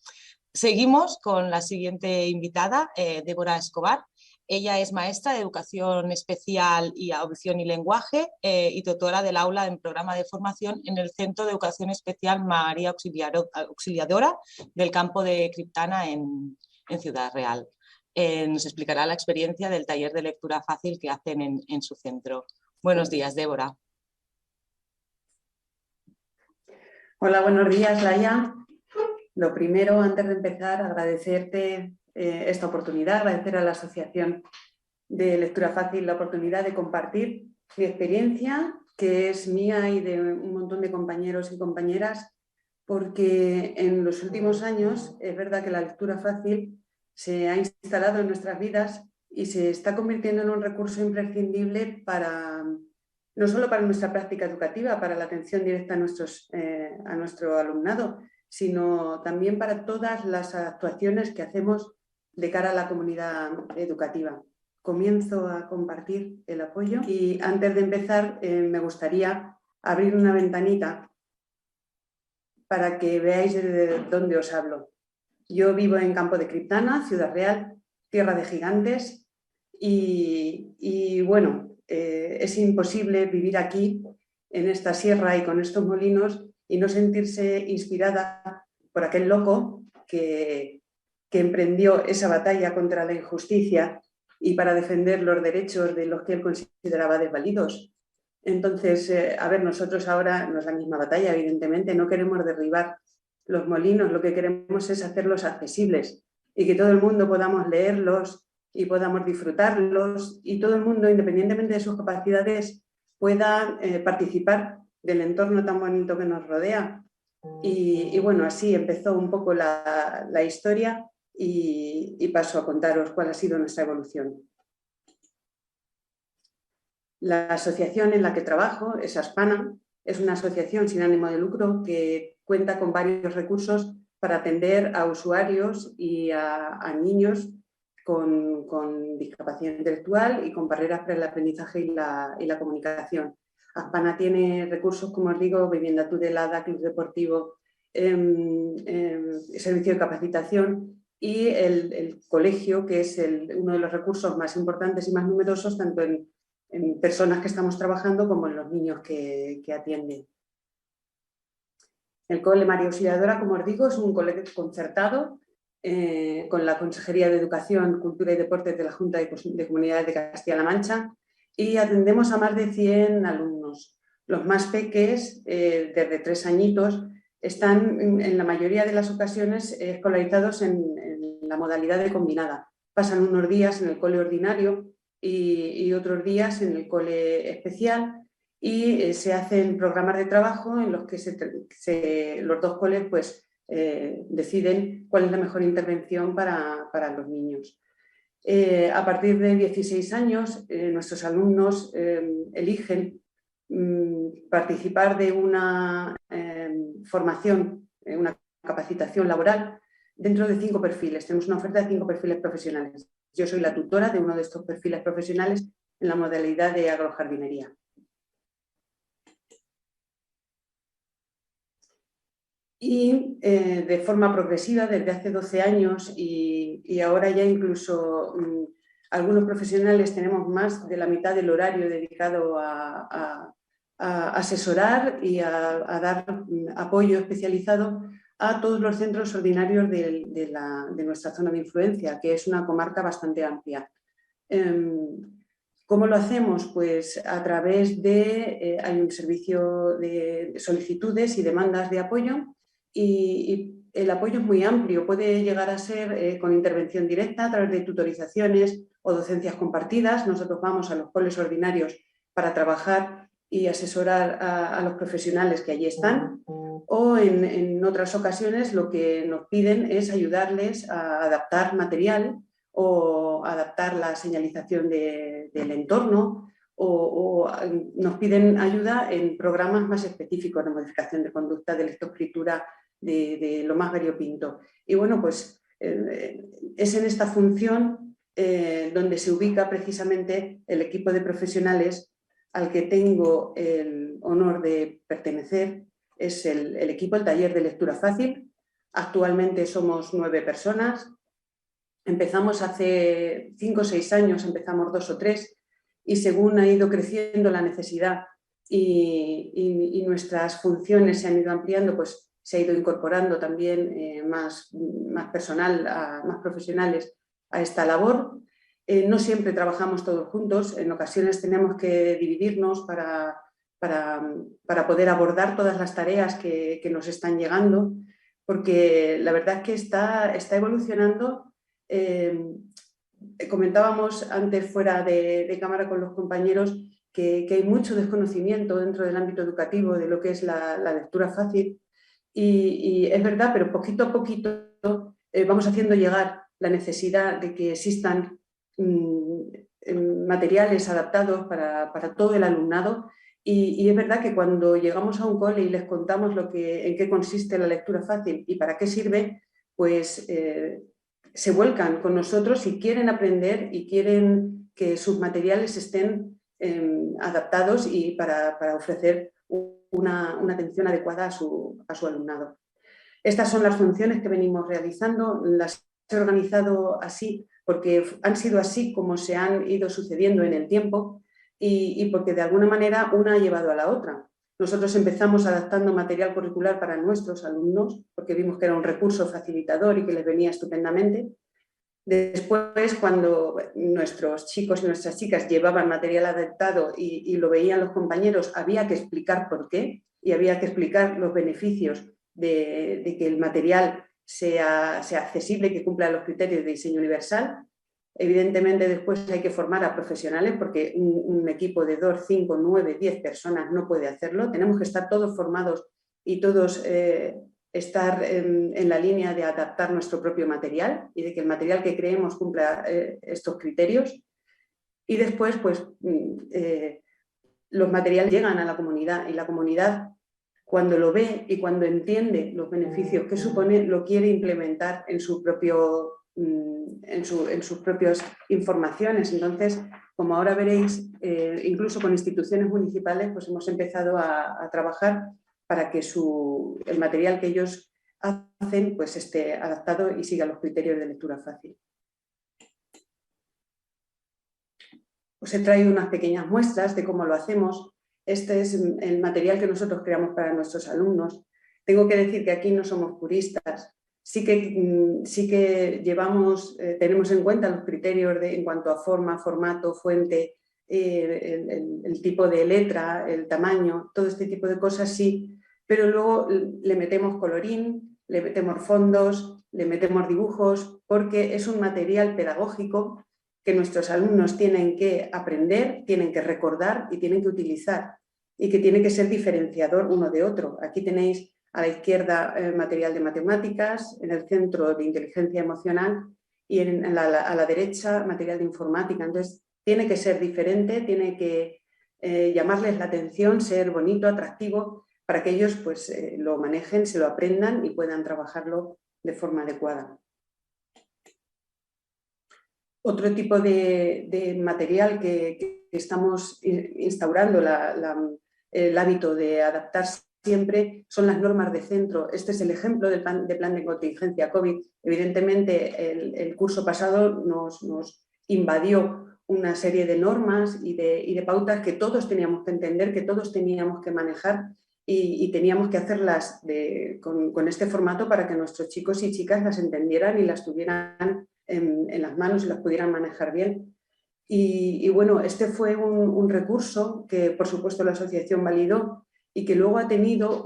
Seguimos con la siguiente invitada, Débora Escobar. Ella es maestra de Educación Especial y Audición y Lenguaje y tutora del aula en programa de formación en el Centro de Educación Especial María Auxiliadora del campo de Criptana en Ciudad Real. Nos explicará la experiencia del taller de lectura fácil que hacen en su centro. Buenos días, Débora. Hola, buenos días, Laia. Lo primero, antes de empezar, agradecerte esta oportunidad, agradecer a la Asociación de Lectura Fácil la oportunidad de compartir mi experiencia, que es mía y de un montón de compañeros y compañeras, porque en los últimos años es verdad que la lectura fácil se ha instalado en nuestras vidas y se está convirtiendo en un recurso imprescindible no solo para nuestra práctica educativa, para la atención directa a nuestro alumnado, sino también para todas las actuaciones que hacemos de cara a la comunidad educativa. Comienzo a compartir el apoyo y antes de empezar me gustaría abrir una ventanita para que veáis de dónde os hablo. Yo vivo en Campo de Criptana, Ciudad Real, tierra de gigantes y bueno, es imposible vivir aquí en esta sierra y con estos molinos y no sentirse inspirada por aquel loco que emprendió esa batalla contra la injusticia y para defender los derechos de los que él consideraba desvalidos. Entonces, a ver, nosotros ahora no es la misma batalla, evidentemente, no queremos derribar los molinos, lo que queremos es hacerlos accesibles y que todo el mundo podamos leerlos y podamos disfrutarlos y todo el mundo, independientemente de sus capacidades, pueda participar del entorno tan bonito que nos rodea. Y bueno, así empezó un poco la historia y paso a contaros cuál ha sido nuestra evolución. La asociación en la que trabajo es ASPANA, es una asociación sin ánimo de lucro que cuenta con varios recursos para atender a usuarios y a niños con discapacidad intelectual y con barreras para el aprendizaje y la comunicación. ASPANA tiene recursos, como os digo, vivienda tutelada, club deportivo, servicio de capacitación y el colegio, que es uno de los recursos más importantes y más numerosos, tanto en personas que estamos trabajando como en los niños que atienden. El Cole María Auxiliadora, como os digo, es un colegio concertado con la Consejería de Educación, Cultura y Deportes de la Junta de Comunidades de Castilla-La Mancha y atendemos a más de 100 alumnos. Los más peques, desde 3 añitos, están en la mayoría de las ocasiones escolarizados en la modalidad de combinada. Pasan unos días en el cole ordinario y otros días en el cole especial, y se hacen programas de trabajo en los que los dos coles pues, deciden cuál es la mejor intervención para los niños. A partir de 16 años, nuestros alumnos eligen participar de una formación, una capacitación laboral dentro de 5 perfiles. Tenemos una oferta de 5 perfiles profesionales. Yo soy la tutora de uno de estos perfiles profesionales en la modalidad de agrojardinería. Y de forma progresiva, desde hace 12 años y ahora ya incluso algunos profesionales tenemos más de la mitad del horario dedicado a asesorar y a dar apoyo especializado a todos los centros ordinarios de nuestra zona de influencia, que es una comarca bastante amplia. ¿Cómo lo hacemos? Pues a través de, hay un servicio de solicitudes y demandas de apoyo, y el apoyo es muy amplio, puede llegar a ser con intervención directa a través de tutorizaciones o docencias compartidas. Nosotros vamos a los coles ordinarios para trabajar y asesorar a los profesionales que allí están, o en otras ocasiones lo que nos piden es ayudarles a adaptar material o adaptar la señalización del entorno, o nos piden ayuda en programas más específicos de modificación de conducta, de lectoescritura, de lo más variopinto. Y bueno, pues es en esta función donde se ubica precisamente el equipo de profesionales al que tengo el honor de pertenecer. Es el equipo, el taller de lectura fácil. Actualmente somos 9 personas. Empezamos hace 5 o 6 años, empezamos 2 o 3, y según ha ido creciendo la necesidad y nuestras funciones se han ido ampliando, pues se ha ido incorporando también más personal, más profesionales a esta labor. No siempre trabajamos todos juntos, en ocasiones tenemos que dividirnos para poder abordar todas las tareas que nos están llegando, porque la verdad es que está evolucionando. Comentábamos antes fuera de cámara con los compañeros que hay mucho desconocimiento dentro del ámbito educativo de lo que es la lectura fácil, y es verdad, pero poquito a poquito vamos haciendo llegar la necesidad de que existan materiales adaptados para todo el alumnado, y es verdad que cuando llegamos a un cole y les contamos en qué consiste la lectura fácil y para qué sirve, pues se vuelcan con nosotros y quieren aprender y quieren que sus materiales estén adaptados y para ofrecer una atención adecuada a su alumnado. Estas son las funciones que venimos realizando. Las he organizado así porque han sido así como se han ido sucediendo en el tiempo, y porque de alguna manera una ha llevado a la otra. Nosotros empezamos adaptando material curricular para nuestros alumnos porque vimos que era un recurso facilitador y que les venía estupendamente. Después, cuando nuestros chicos y nuestras chicas llevaban material adaptado y lo veían los compañeros, había que explicar por qué y había que explicar los beneficios de que el material sea accesible y que cumpla los criterios de diseño universal. Evidentemente, después hay que formar a profesionales porque un equipo de 2, 5, 9, 10 personas no puede hacerlo. Tenemos que estar todos formados y todos estar en la línea de adaptar nuestro propio material y de que el material que creemos cumpla estos criterios. Y después, pues, los materiales llegan a la comunidad, y la comunidad, cuando lo ve y cuando entiende los beneficios que supone, lo quiere implementar en sus propias informaciones. Entonces, como ahora veréis, incluso con instituciones municipales, pues hemos empezado a trabajar para que el material que ellos hacen pues esté adaptado y siga los criterios de lectura fácil. Os he traído unas pequeñas muestras de cómo lo hacemos. Este es el material que nosotros creamos para nuestros alumnos. Tengo que decir que aquí no somos puristas. Sí que tenemos en cuenta los criterios en cuanto a forma, formato, fuente, el tipo de letra, el tamaño, todo este tipo de cosas sí, pero luego le metemos colorín, le metemos fondos, le metemos dibujos, porque es un material pedagógico que nuestros alumnos tienen que aprender, tienen que recordar y tienen que utilizar, y que tiene que ser diferenciador uno de otro. Aquí tenéis a la izquierda material de matemáticas, en el centro de inteligencia emocional y a la derecha material de informática. Entonces tiene que ser diferente, tiene que llamarles la atención, ser bonito, atractivo, para que ellos pues, lo manejen, se lo aprendan y puedan trabajarlo de forma adecuada. Otro tipo de material que estamos instaurando el hábito de adaptar siempre son las normas de centro. Este es el ejemplo del plan de contingencia COVID. Evidentemente, el curso pasado nos invadió una serie de normas y de pautas que todos teníamos que entender, que todos teníamos que manejar y teníamos que hacerlas con este formato para que nuestros chicos y chicas las entendieran y las tuvieran en las manos y las pudieran manejar bien. Y bueno, este fue un recurso que por supuesto la asociación validó y que luego ha tenido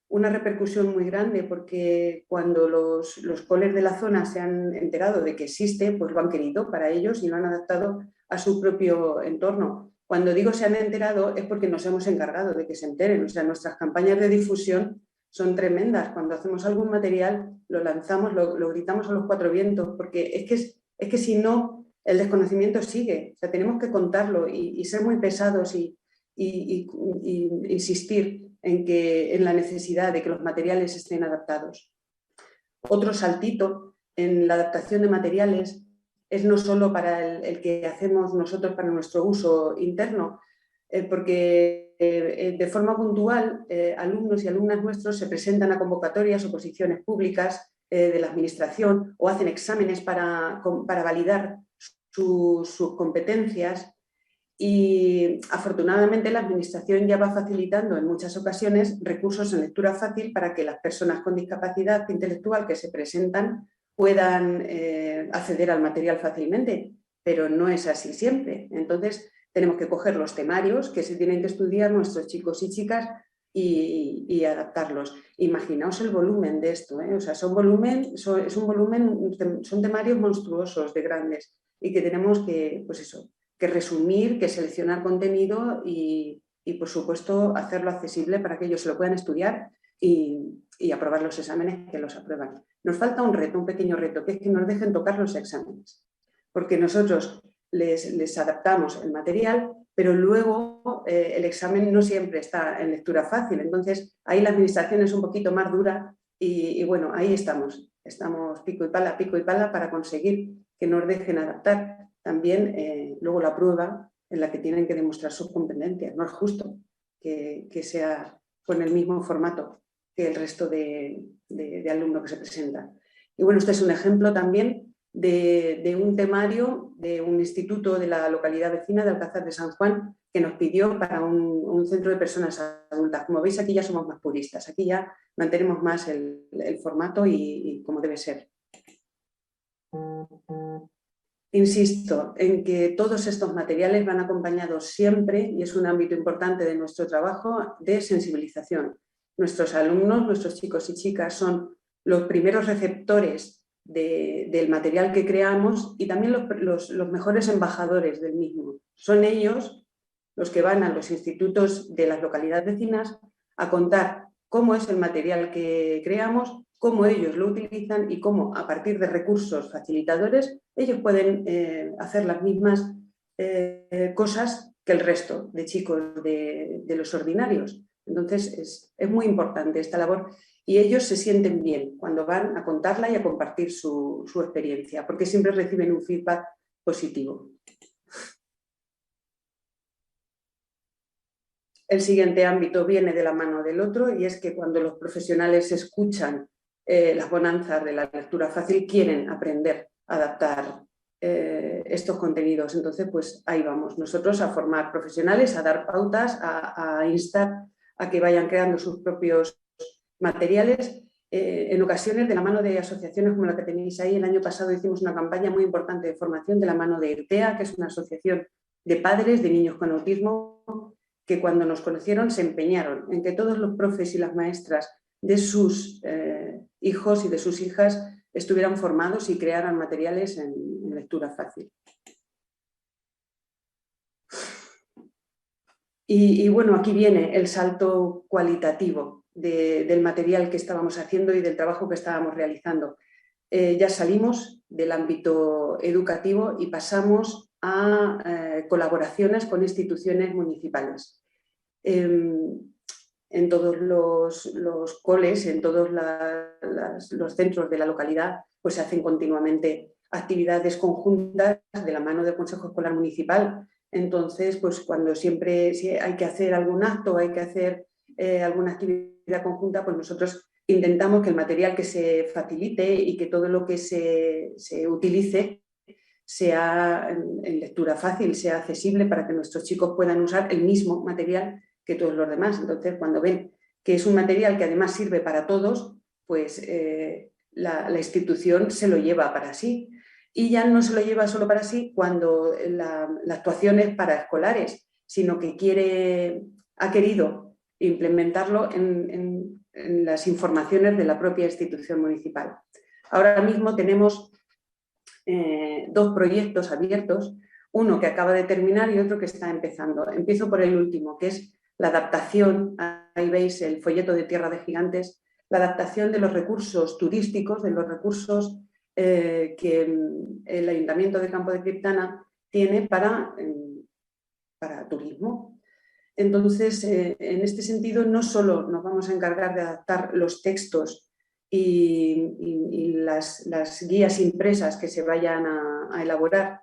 una repercusión muy grande, porque cuando los coles de la zona se han enterado de que existe, pues lo han querido para ellos y lo han adaptado a su propio entorno. Cuando digo se han enterado es porque nos hemos encargado de que se enteren. O sea, nuestras campañas de difusión son tremendas. Cuando hacemos algún material lo lanzamos, lo gritamos a los cuatro vientos, porque es que si no, el desconocimiento sigue. O sea, tenemos que contarlo y ser muy pesados y insistir en la necesidad de que los materiales estén adaptados. Otro saltito en la adaptación de materiales es no solo para el que hacemos nosotros para nuestro uso interno, porque de forma puntual alumnos y alumnas nuestros se presentan a convocatorias, oposiciones públicas de la administración o hacen exámenes para validar sus competencias. Y afortunadamente la administración ya va facilitando en muchas ocasiones recursos en lectura fácil para que las personas con discapacidad intelectual que se presentan puedan acceder al material fácilmente, pero no es así siempre. Entonces tenemos que coger los temarios que se tienen que estudiar nuestros chicos y chicas y adaptarlos. Imaginaos el volumen de esto, ¿eh? O sea, son temarios monstruosos de grandes y que tenemos que, pues eso, que resumir, que seleccionar contenido y por supuesto hacerlo accesible para que ellos se lo puedan estudiar y aprobar los exámenes que los aprueban. Nos falta un reto, un pequeño reto, que es que nos dejen tocar los exámenes, porque nosotros les adaptamos el material, pero luego el examen no siempre está en lectura fácil. Entonces ahí la administración es un poquito más dura y bueno, ahí estamos pico y pala para conseguir que nos dejen adaptar. También luego la prueba en la que tienen que demostrar sus competencias. No es justo que sea con el mismo formato que el resto de alumnos que se presentan. Y bueno, este es un ejemplo también de un temario de un instituto de la localidad vecina de Alcázar de San Juan que nos pidió para un centro de personas adultas. Como veis, aquí ya somos más puristas, aquí ya mantenemos más el formato y como debe ser. Insisto en que todos estos materiales van acompañados siempre, y es un ámbito importante de nuestro trabajo, de sensibilización. Nuestros alumnos, nuestros chicos y chicas son los primeros receptores del material que creamos y también los mejores embajadores del mismo. Son ellos los que van a los institutos de las localidades vecinas a contar cómo es el material que creamos, cómo ellos lo utilizan y cómo, a partir de recursos facilitadores, ellos pueden hacer las mismas cosas que el resto de chicos de los ordinarios. Entonces, es muy importante esta labor y ellos se sienten bien cuando van a contarla y a compartir su experiencia, porque siempre reciben un feedback positivo. El siguiente ámbito viene de la mano del otro y es que cuando los profesionales escuchan las bonanzas de la lectura fácil, quieren aprender a adaptar estos contenidos. Entonces, pues ahí vamos nosotros a formar profesionales, a dar pautas, a instar a que vayan creando sus propios materiales. En ocasiones, de la mano de asociaciones como la que tenéis ahí, el año pasado hicimos una campaña muy importante de formación de la mano de ERTEA, que es una asociación de padres de niños con autismo que cuando nos conocieron se empeñaron en que todos los profes y las maestras de sus hijos y de sus hijas estuvieran formados y crearan materiales en lectura fácil. Y bueno, aquí viene el salto cualitativo del material que estábamos haciendo y del trabajo que estábamos realizando. Ya salimos del ámbito educativo y pasamos a colaboraciones con instituciones municipales. En todos los coles, en todos los centros de la localidad, pues se hacen continuamente actividades conjuntas de la mano del Consejo Escolar Municipal. Entonces, pues cuando siempre si hay que hacer algún acto, hay que hacer alguna actividad conjunta, pues nosotros intentamos que el material que se facilite y que todo lo que se utilice sea en lectura fácil, sea accesible para que nuestros chicos puedan usar el mismo material que todos los demás. Entonces, cuando ven que es un material que además sirve para todos, pues la institución se lo lleva para sí. Y ya no se lo lleva solo para sí cuando la actuación es para escolares, sino que ha querido implementarlo en las informaciones de la propia institución municipal. Ahora mismo tenemos 2 proyectos abiertos, uno que acaba de terminar y otro que está empezando. Empiezo por el último, que es la adaptación, ahí veis el folleto de Tierra de Gigantes, la adaptación de los recursos turísticos, de los recursos que el Ayuntamiento de Campo de Criptana tiene para turismo. Entonces, en este sentido, no solo nos vamos a encargar de adaptar los textos y las guías impresas que se vayan a elaborar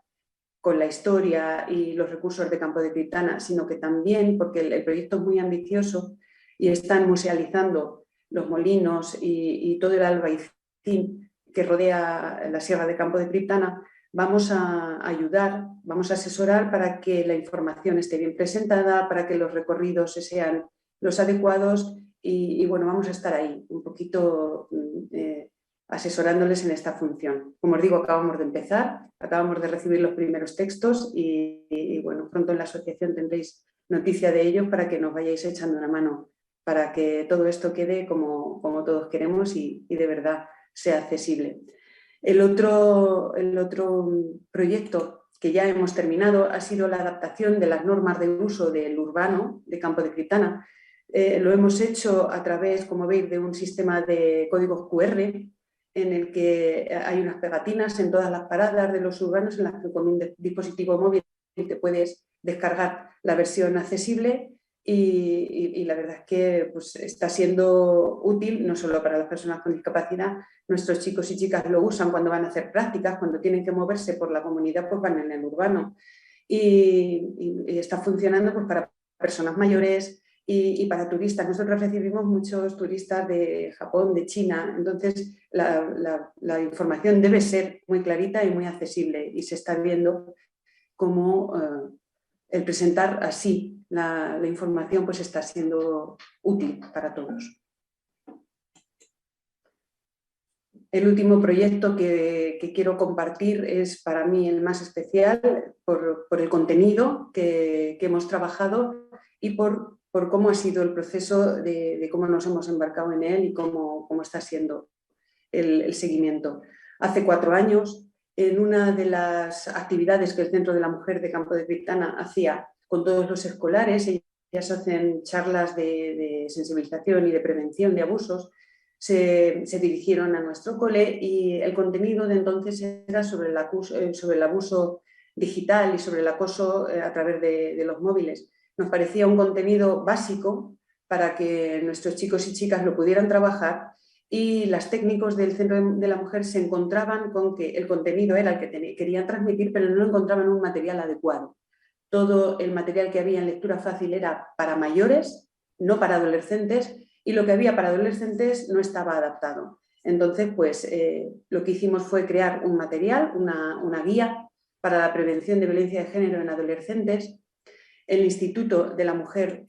con la historia y los recursos de Campo de Criptana, sino que también, porque el proyecto es muy ambicioso y están musealizando los molinos y todo el albaicín que rodea la Sierra de Campo de Criptana, vamos a ayudar, vamos a asesorar para que la información esté bien presentada, para que los recorridos sean los adecuados y bueno, vamos a estar ahí un poquito asesorándoles en esta función. Como os digo, acabamos de empezar, acabamos de recibir los primeros textos y bueno, pronto en la asociación tendréis noticia de ellos para que nos vayáis echando una mano para que todo esto quede como todos queremos y de verdad sea accesible. El otro proyecto que ya hemos terminado ha sido la adaptación de las normas de uso del urbano de Campo de Criptana. Lo hemos hecho a través, como veis, de un sistema de códigos QR en el que hay unas pegatinas en todas las paradas de los urbanos en las que con un dispositivo móvil te puedes descargar la versión accesible y la verdad es que pues, está siendo útil no solo para las personas con discapacidad. Nuestros chicos y chicas lo usan cuando van a hacer prácticas, cuando tienen que moverse por la comunidad, pues van en el urbano. Y está funcionando pues, para personas mayores y para turistas. Nosotros recibimos muchos turistas de Japón, de China, entonces la información debe ser muy clarita y muy accesible y se está viendo cómo el presentar así la información pues está siendo útil para todos. El último proyecto que quiero compartir es para mí el más especial por el contenido que hemos trabajado y por cómo ha sido el proceso de cómo nos hemos embarcado en él y cómo está siendo el seguimiento. Hace 4 años, en una de las actividades que el Centro de la Mujer de Campo de Criptana hacía con todos los escolares, ellas hacen charlas de sensibilización y de prevención de abusos, se dirigieron a nuestro cole y el contenido de entonces era sobre el abuso digital y sobre el acoso a través de los móviles. Nos parecía un contenido básico para que nuestros chicos y chicas lo pudieran trabajar y los técnicos del Centro de la Mujer se encontraban con que el contenido era el que querían transmitir, pero no encontraban un material adecuado. Todo el material que había en lectura fácil era para mayores, no para adolescentes, y lo que había para adolescentes no estaba adaptado. Entonces, pues lo que hicimos fue crear un material, una guía para la prevención de violencia de género en adolescentes. El Instituto de la Mujer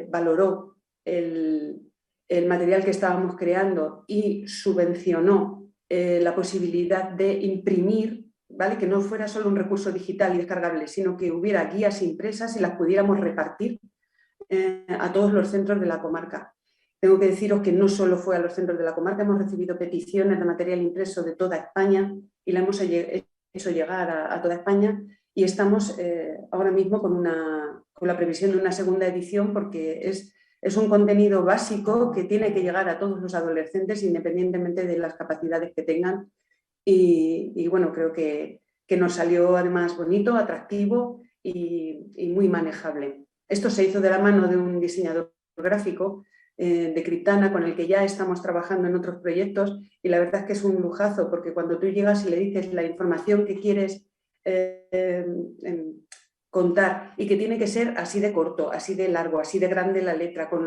valoró el material que estábamos creando y subvencionó la posibilidad de imprimir ¿vale? Que no fuera solo un recurso digital y descargable, sino que hubiera guías impresas y las pudiéramos repartir a todos los centros de la comarca. Tengo que deciros que no solo fue a los centros de la comarca, hemos recibido peticiones de material impreso de toda España y la hemos hecho llegar a toda España, y estamos ahora mismo con la previsión de una segunda edición, porque es un contenido básico que tiene que llegar a todos los adolescentes independientemente de las capacidades que tengan, y bueno, creo que nos salió además bonito, atractivo y muy manejable. Esto se hizo de la mano de un diseñador gráfico de Criptana, con el que ya estamos trabajando en otros proyectos, y la verdad es que es un lujazo, porque cuando tú llegas y le dices la información que quieres contar, y que tiene que ser así de corto, así de largo, así de grande la letra, con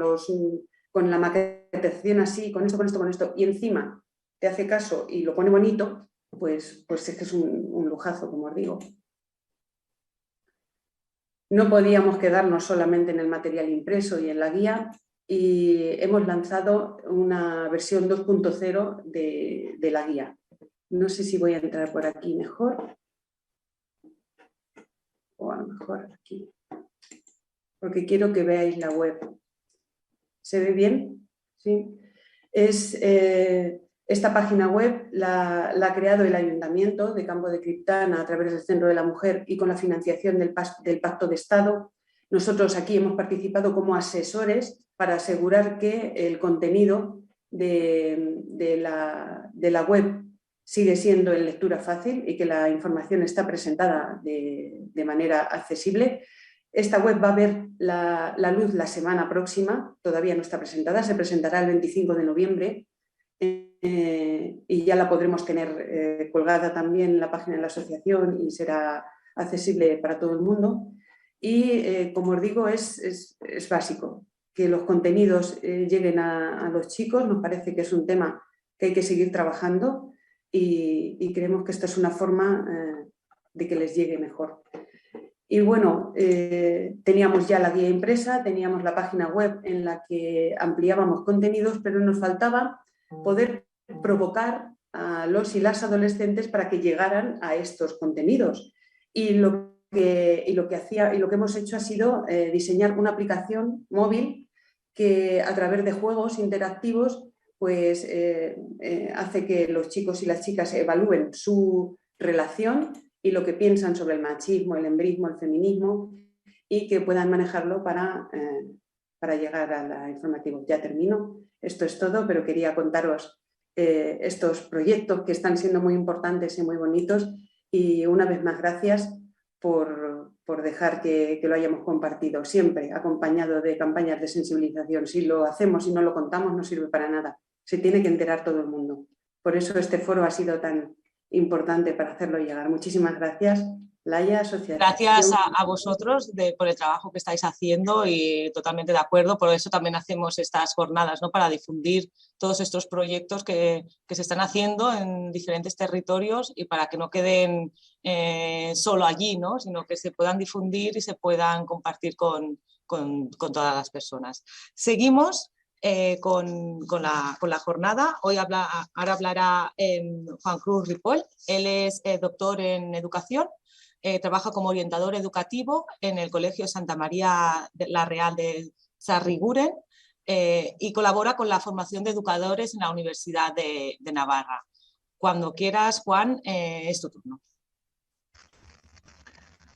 la maquetación así, con esto, y encima te hace caso y lo pone bonito, pues es que es un lujazo, como os digo. No podíamos quedarnos solamente en el material impreso y en la guía, y hemos lanzado una versión 2.0 de la guía. No sé si voy a entrar por aquí mejor, o a lo mejor aquí, porque quiero que veáis la web. ¿Se ve bien? ¿Sí? Esta página web la ha creado el Ayuntamiento de Campo de Criptana a través del Centro de la Mujer y con la financiación del Pacto de Estado. Nosotros aquí hemos participado como asesores para asegurar que el contenido de la web sigue siendo en lectura fácil y que la información está presentada de manera accesible. Esta web va a ver la luz la semana próxima, todavía no está presentada, se presentará el 25 de noviembre y ya la podremos tener colgada también en la página de la asociación y será accesible para todo el mundo. Y como os digo, es básico que los contenidos lleguen a los chicos. Nos parece que es un tema que hay que seguir trabajando y creemos que esta es una forma de que les llegue mejor. Y bueno, teníamos ya la guía impresa, teníamos la página web en la que ampliábamos contenidos, pero nos faltaba poder provocar a los y las adolescentes para que llegaran a estos contenidos. Y lo que hemos hecho ha sido diseñar una aplicación móvil que, a través de juegos interactivos, pues hace que los chicos y las chicas evalúen su relación y lo que piensan sobre el machismo, el embrismo, el feminismo, y que puedan manejarlo para llegar a la informativa. Ya termino, esto es todo, pero quería contaros estos proyectos que están siendo muy importantes y muy bonitos, y una vez más gracias por dejar que lo hayamos compartido, siempre acompañado de campañas de sensibilización. Si lo hacemos y no lo contamos, no sirve para nada, se tiene que enterar todo el mundo. Por eso este foro ha sido tan importante para hacerlo llegar. Muchísimas gracias, Laia, asociación. Gracias a vosotros por el trabajo que estáis haciendo, y totalmente de acuerdo. Por eso también hacemos estas jornadas, ¿no? Para difundir todos estos proyectos que se están haciendo en diferentes territorios, y para que no queden solo allí, ¿no? Sino que se puedan difundir y se puedan compartir con todas las personas. Seguimos con la jornada. Ahora hablará Juan Cruz Ripoll. Él es doctor en educación, trabaja como orientador educativo en el Colegio Santa María la Real de Sarriguren y colabora con la formación de educadores en la Universidad de Navarra. Cuando quieras, Juan, es tu turno.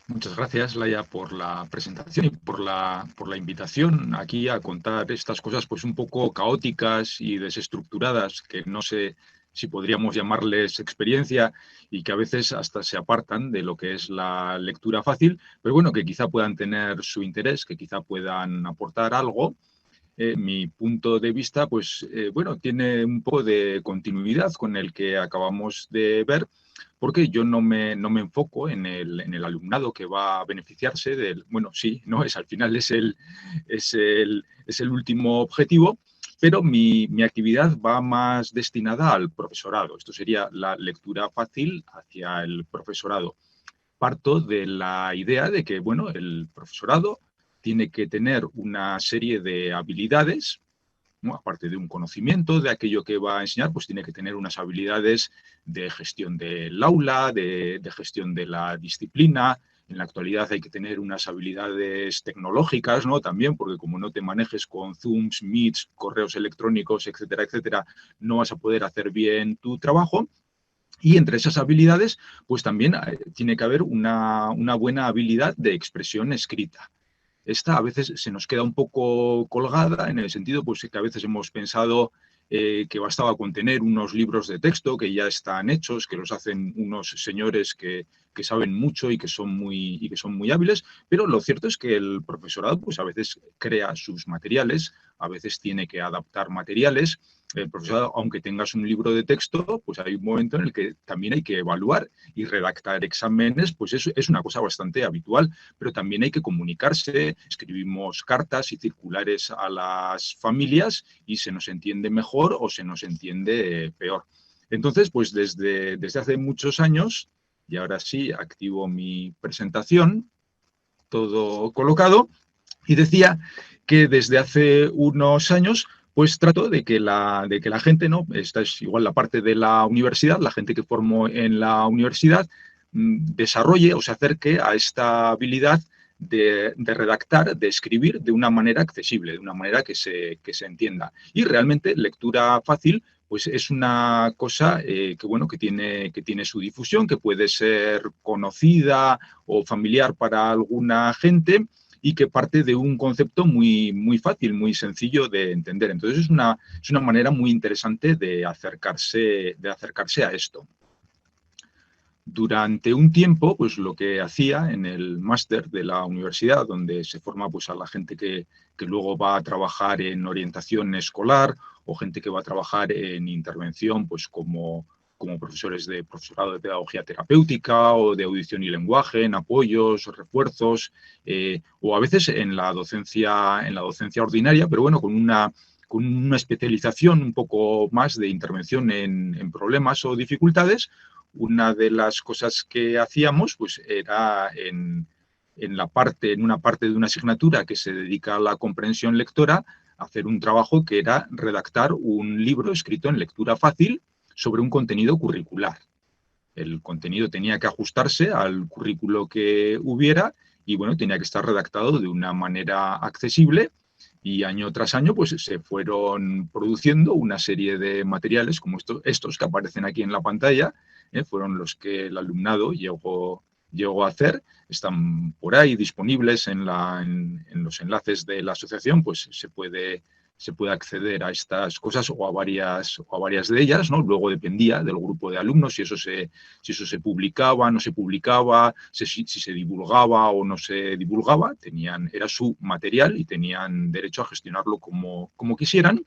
Muchas gracias, Laia, por la presentación y por la invitación aquí a contar estas cosas pues un poco caóticas y desestructuradas, que no sé si podríamos llamarles experiencia y que a veces hasta se apartan de lo que es la lectura fácil, pero bueno, que quizá puedan tener su interés, que quizá puedan aportar algo. Mi punto de vista, pues bueno, tiene un poco de continuidad con el que acabamos de ver, porque yo no me enfoco en el alumnado que va a beneficiarse del... Bueno, sí, no es, al final es el último objetivo, pero mi actividad va más destinada al profesorado. Esto sería la lectura fácil hacia el profesorado. Parto de la idea de que, bueno, el profesorado tiene que tener una serie de habilidades ¿no? Aparte de un conocimiento de aquello que va a enseñar, pues tiene que tener unas habilidades de gestión del aula, de gestión de la disciplina. En la actualidad hay que tener unas habilidades tecnológicas, ¿no? También, porque como no te manejes con Zooms, Meets, correos electrónicos, etcétera, etcétera, no vas a poder hacer bien tu trabajo. Y entre esas habilidades, pues también tiene que haber una buena habilidad de expresión escrita. Esta a veces se nos queda un poco colgada en el sentido pues, que a veces hemos pensado que bastaba con tener unos libros de texto que ya están hechos, que los hacen unos señores que saben mucho y que son muy hábiles, pero lo cierto es que el profesorado pues, a veces crea sus materiales, a veces tiene que adaptar materiales. El profesorado, aunque tengas un libro de texto, pues hay un momento en el que también hay que evaluar y redactar exámenes, pues eso es una cosa bastante habitual, pero también hay que comunicarse, escribimos cartas y circulares a las familias y se nos entiende mejor o se nos entiende peor. Entonces, pues desde hace muchos años, y ahora sí activo mi presentación, todo colocado, y decía que desde hace unos años pues trato de que la gente, ¿no? Esta es igual la parte de la universidad, la gente que formo en la universidad, desarrolle o se acerque a esta habilidad de redactar, de escribir de una manera accesible, de una manera que se entienda. Y realmente lectura fácil pues es una cosa que tiene su difusión, que puede ser conocida o familiar para alguna gente, y que parte de un concepto muy fácil, muy sencillo de entender. Entonces es una manera muy interesante de acercarse a esto. Durante un tiempo, pues lo que hacía en el máster de la universidad, donde se forma pues, a la gente que luego va a trabajar en orientación escolar o gente que va a trabajar en intervención, pues como profesores de profesorado de pedagogía terapéutica o de audición y lenguaje, en apoyos, refuerzos, o a veces en la docencia ordinaria, pero bueno, con una especialización un poco más de intervención en problemas o dificultades. Una de las cosas que hacíamos pues, era en una parte de una asignatura que se dedica a la comprensión lectora, hacer un trabajo que era redactar un libro escrito en lectura fácil sobre un contenido curricular. El contenido tenía que ajustarse al currículo que hubiera y bueno, tenía que estar redactado de una manera accesible. Y año tras año pues, se fueron produciendo una serie de materiales como estos que aparecen aquí en la pantalla, fueron los que el alumnado llegó a hacer. Están por ahí disponibles en los enlaces de la asociación, pues se puede acceder a estas cosas o a varias de ellas, ¿no? Luego dependía del grupo de alumnos si eso se publicaba, no se publicaba, si se divulgaba o no se divulgaba. Era su material y tenían derecho a gestionarlo como quisieran.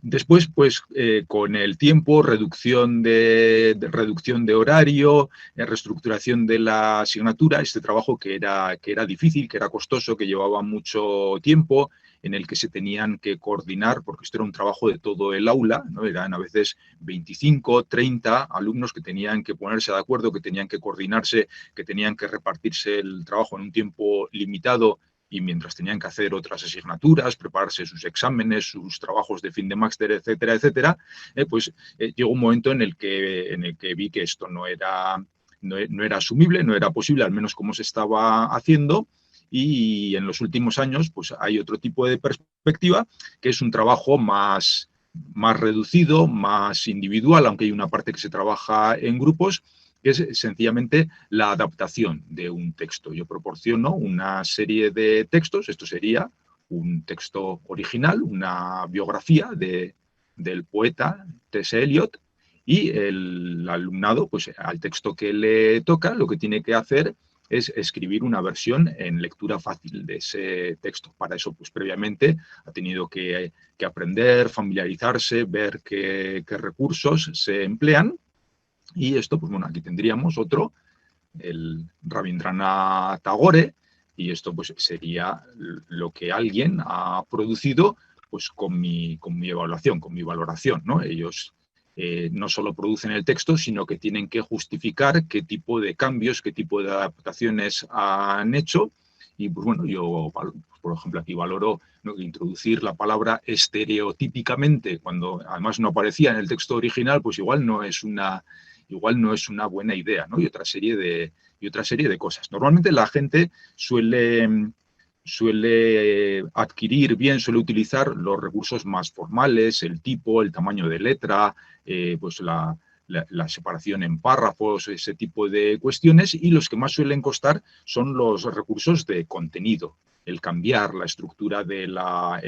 Después, pues, con el tiempo, reducción de horario, reestructuración de la asignatura, este trabajo que era difícil, que era costoso, que llevaba mucho tiempo, en el que se tenían que coordinar, porque esto era un trabajo de todo el aula, ¿no? Eran a veces 25, 30 alumnos que tenían que ponerse de acuerdo, que tenían que coordinarse, que tenían que repartirse el trabajo en un tiempo limitado, y mientras tenían que hacer otras asignaturas, prepararse sus exámenes, sus trabajos de fin de máster, etcétera, etcétera, pues llegó un momento en el que vi que esto no era asumible, no era posible, al menos como se estaba haciendo. Y en los últimos años pues hay otro tipo de perspectiva, que es un trabajo más reducido, más individual, aunque hay una parte que se trabaja en grupos, que es sencillamente la adaptación de un texto. Yo proporciono una serie de textos, esto sería un texto original, una biografía del poeta T.S. Eliot, y el alumnado, pues al texto que le toca, lo que tiene que hacer es escribir una versión en lectura fácil de ese texto. Para eso, pues previamente ha tenido que aprender, familiarizarse, ver qué recursos se emplean. Y esto, pues bueno, aquí tendríamos otro, el Rabindranath Tagore, y esto pues sería lo que alguien ha producido pues con mi evaluación, con mi valoración, ¿no? Ellos no solo producen el texto, sino que tienen que justificar qué tipo de cambios, qué tipo de adaptaciones han hecho, Y pues bueno, yo, por ejemplo, aquí valoro, ¿no?, introducir la palabra estereotípicamente, cuando además no aparecía en el texto original, pues igual no es una buena idea, ¿no? Y otra serie de cosas. Normalmente la gente suele adquirir bien, suele utilizar los recursos más formales, el tipo, el tamaño de letra, pues la separación en párrafos, ese tipo de cuestiones, y los que más suelen costar son los recursos de contenido. El cambiar la estructura de la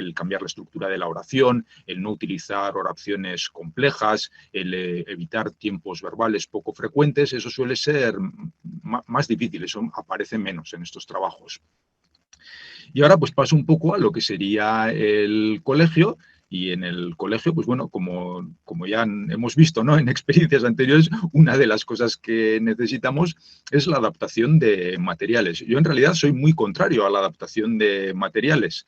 oración, el no utilizar oraciones complejas, el evitar tiempos verbales poco frecuentes, eso suele ser más difícil, eso aparece menos en estos trabajos. Y ahora pues paso un poco a lo que sería el colegio. Y en el colegio, pues bueno, como ya hemos visto, ¿no?, en experiencias anteriores, una de las cosas que necesitamos es la adaptación de materiales. Yo en realidad soy muy contrario a la adaptación de materiales,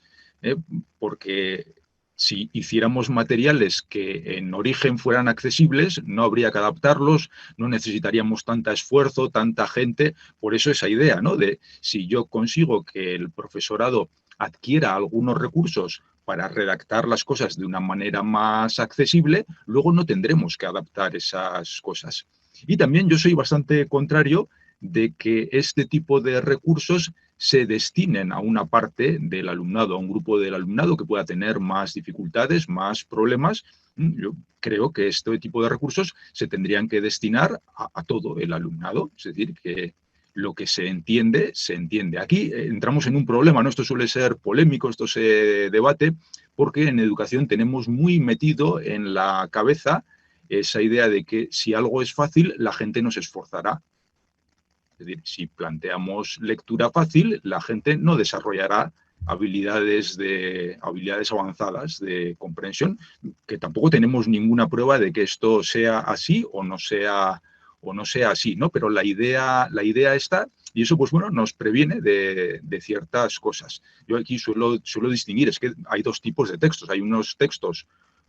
porque si hiciéramos materiales que en origen fueran accesibles, no habría que adaptarlos, no necesitaríamos tanto esfuerzo, tanta gente. Por eso esa idea, ¿no?, de si yo consigo que el profesorado adquiera algunos recursos para redactar las cosas de una manera más accesible, luego no tendremos que adaptar esas cosas. Y también yo soy bastante contrario de que este tipo de recursos se destinen a una parte del alumnado, a un grupo del alumnado que pueda tener más dificultades, más problemas. Yo creo que este tipo de recursos se tendrían que destinar a todo el alumnado, es decir, que lo que se entiende, se entiende. Aquí entramos en un problema, ¿no? Esto suele ser polémico, esto se debate, porque en educación tenemos muy metido en la cabeza esa idea de que si algo es fácil, la gente no se esforzará. Es decir, si planteamos lectura fácil, la gente no desarrollará habilidades avanzadas de comprensión, que tampoco tenemos ninguna prueba de que esto sea así o no sea así, ¿no? Pero la idea está, y eso, pues bueno, nos previene de ciertas cosas. Yo aquí suelo distinguir, es que hay dos tipos de textos. Hay unos textos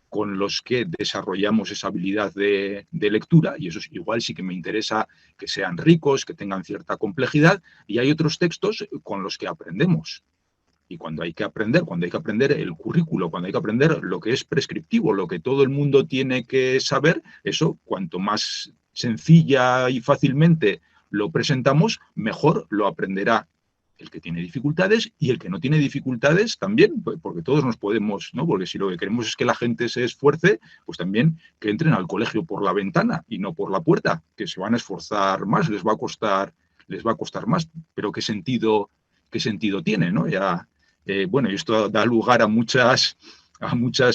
con los que desarrollamos esa habilidad de lectura, y eso igual sí que me interesa que sean ricos, que tengan cierta complejidad, y hay otros textos con los que aprendemos. Y cuando hay que aprender el currículo, cuando hay que aprender lo que es prescriptivo, lo que todo el mundo tiene que saber, eso cuanto más sencilla y fácilmente lo presentamos, mejor lo aprenderá el que tiene dificultades, y el que no tiene dificultades también, porque todos nos podemos, ¿no? Porque si lo que queremos es que la gente se esfuerce, pues también que entren al colegio por la ventana y no por la puerta, que se van a esforzar más, les va a costar más, pero ¿qué sentido tiene, ¿no? Bueno, y esto da lugar a muchas